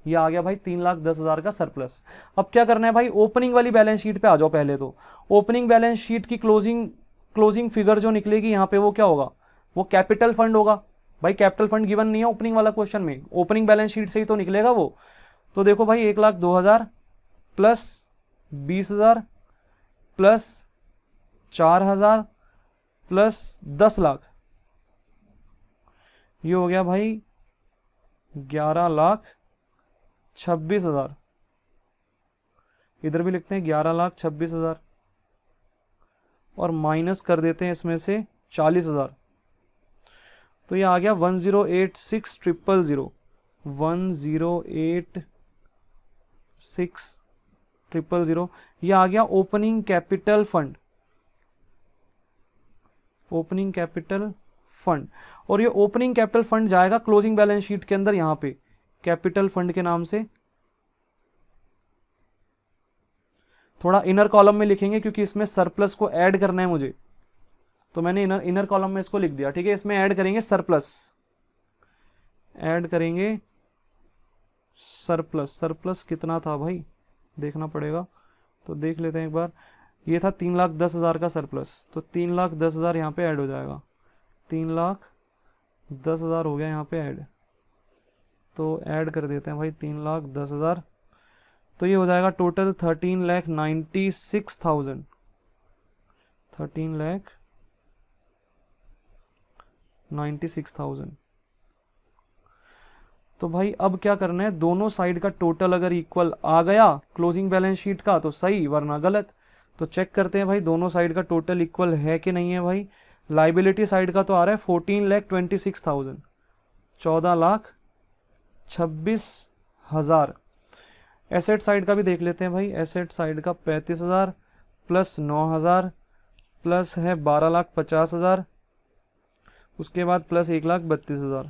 ये आ गया भाई 3,10,000 का सरप्लस। अब क्या करना है भाई, ओपनिंग वाली बैलेंस शीट पे आ जाओ पहले। तो ओपनिंग बैलेंस शीट की क्लोजिंग फिगर जो निकलेगी यहाँ पे वो क्या होगा, वो कैपिटल फंड होगा भाई। कैपिटल फंड गिवन नहीं है ओपनिंग वाला क्वेश्चन में, ओपनिंग बैलेंस शीट से ही तो निकलेगा वो। तो देखो भाई 1,02,000 प्लस 20,000 प्लस 4,000 प्लस 10 लाख, ये हो गया भाई 11,26,000। इधर भी लिखते हैं 11,26,000, और माइनस कर देते हैं इसमें से 40,000। तो ये आ गया 1086,000, 1086,000। ये आ गया opening capital fund, opening capital fund. और ये ओपनिंग कैपिटल फंड जाएगा क्लोजिंग बैलेंस शीट के अंदर यहाँ पे कैपिटल फंड के नाम से। थोड़ा इनर कॉलम में लिखेंगे क्योंकि इसमें सरप्लस को ऐड करना है मुझे, तो मैंने इनर कॉलम में इसको लिख दिया, ठीक है। इसमें ऐड करेंगे सरप्लस, ऐड करेंगे सरप्लस। सरप्लस कितना था भाई, देखना पड़ेगा, तो देख लेते हैं एक बार। ये था 3,10,000 का सरप्लस, तो 3,10,000 यहाँ पे ऐड हो जाएगा, 3,10,000 हो गया यहाँ पे ऐड। तो ऐड कर देते हैं भाई 3,10,000, तो ये हो जाएगा टोटल 13,96,000, 13,96,000। तो भाई अब क्या करना है, दोनों साइड का टोटल अगर इक्वल आ गया क्लोजिंग बैलेंस शीट का तो सही, वरना गलत। तो चेक करते हैं भाई दोनों साइड का टोटल इक्वल है कि नहीं है भाई। लाइबिलिटी साइड का तो आ रहा है 14,26,000, 14,26,000। एसेट साइड का भी देख लेते हैं भाई। एसेट साइड का 35,000 प्लस 9,000 प्लस है 12,50,000, उसके बाद प्लस 1,32,000।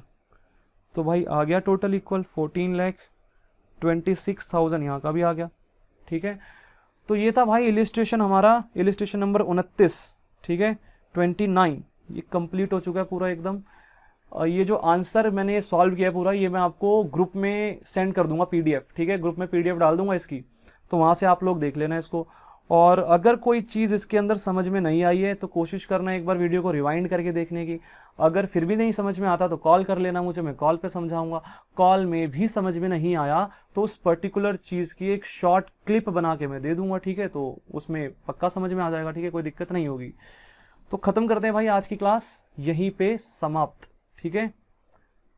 तो भाई आ गया टोटल इक्वल 14,26,000, यहाँ का भी आ गया, ठीक है। तो ये था भाई इलिस्ट्रेशन हमारा, इलिस्ट्रेशन नंबर 29, ठीक है, 29 ये कंप्लीट हो चुका है पूरा एकदम। ये जो आंसर मैंने सॉल्व किया पूरा, ये मैं आपको ग्रुप में सेंड कर दूंगा पीडीएफ, ठीक है। ग्रुप में पीडीएफ डाल दूंगा इसकी, तो वहाँ से आप लोग देख लेना इसको। और अगर कोई चीज़ इसके अंदर समझ में नहीं आई है तो कोशिश करना एक बार वीडियो को रिवाइंड करके देखने की। अगर फिर भी नहीं समझ में आता तो कॉल कर लेना मुझे, मैं कॉल पे समझाऊंगा। कॉल में भी समझ में नहीं आया तो उस पर्टिकुलर चीज़ की एक शॉर्ट क्लिप बना के मैं दे दूंगा, ठीक है। तो उसमें पक्का समझ में आ जाएगा, ठीक है, कोई दिक्कत नहीं होगी। तो ख़त्म करते हैं भाई आज की क्लास, यहीं पे समाप्त, ठीक है।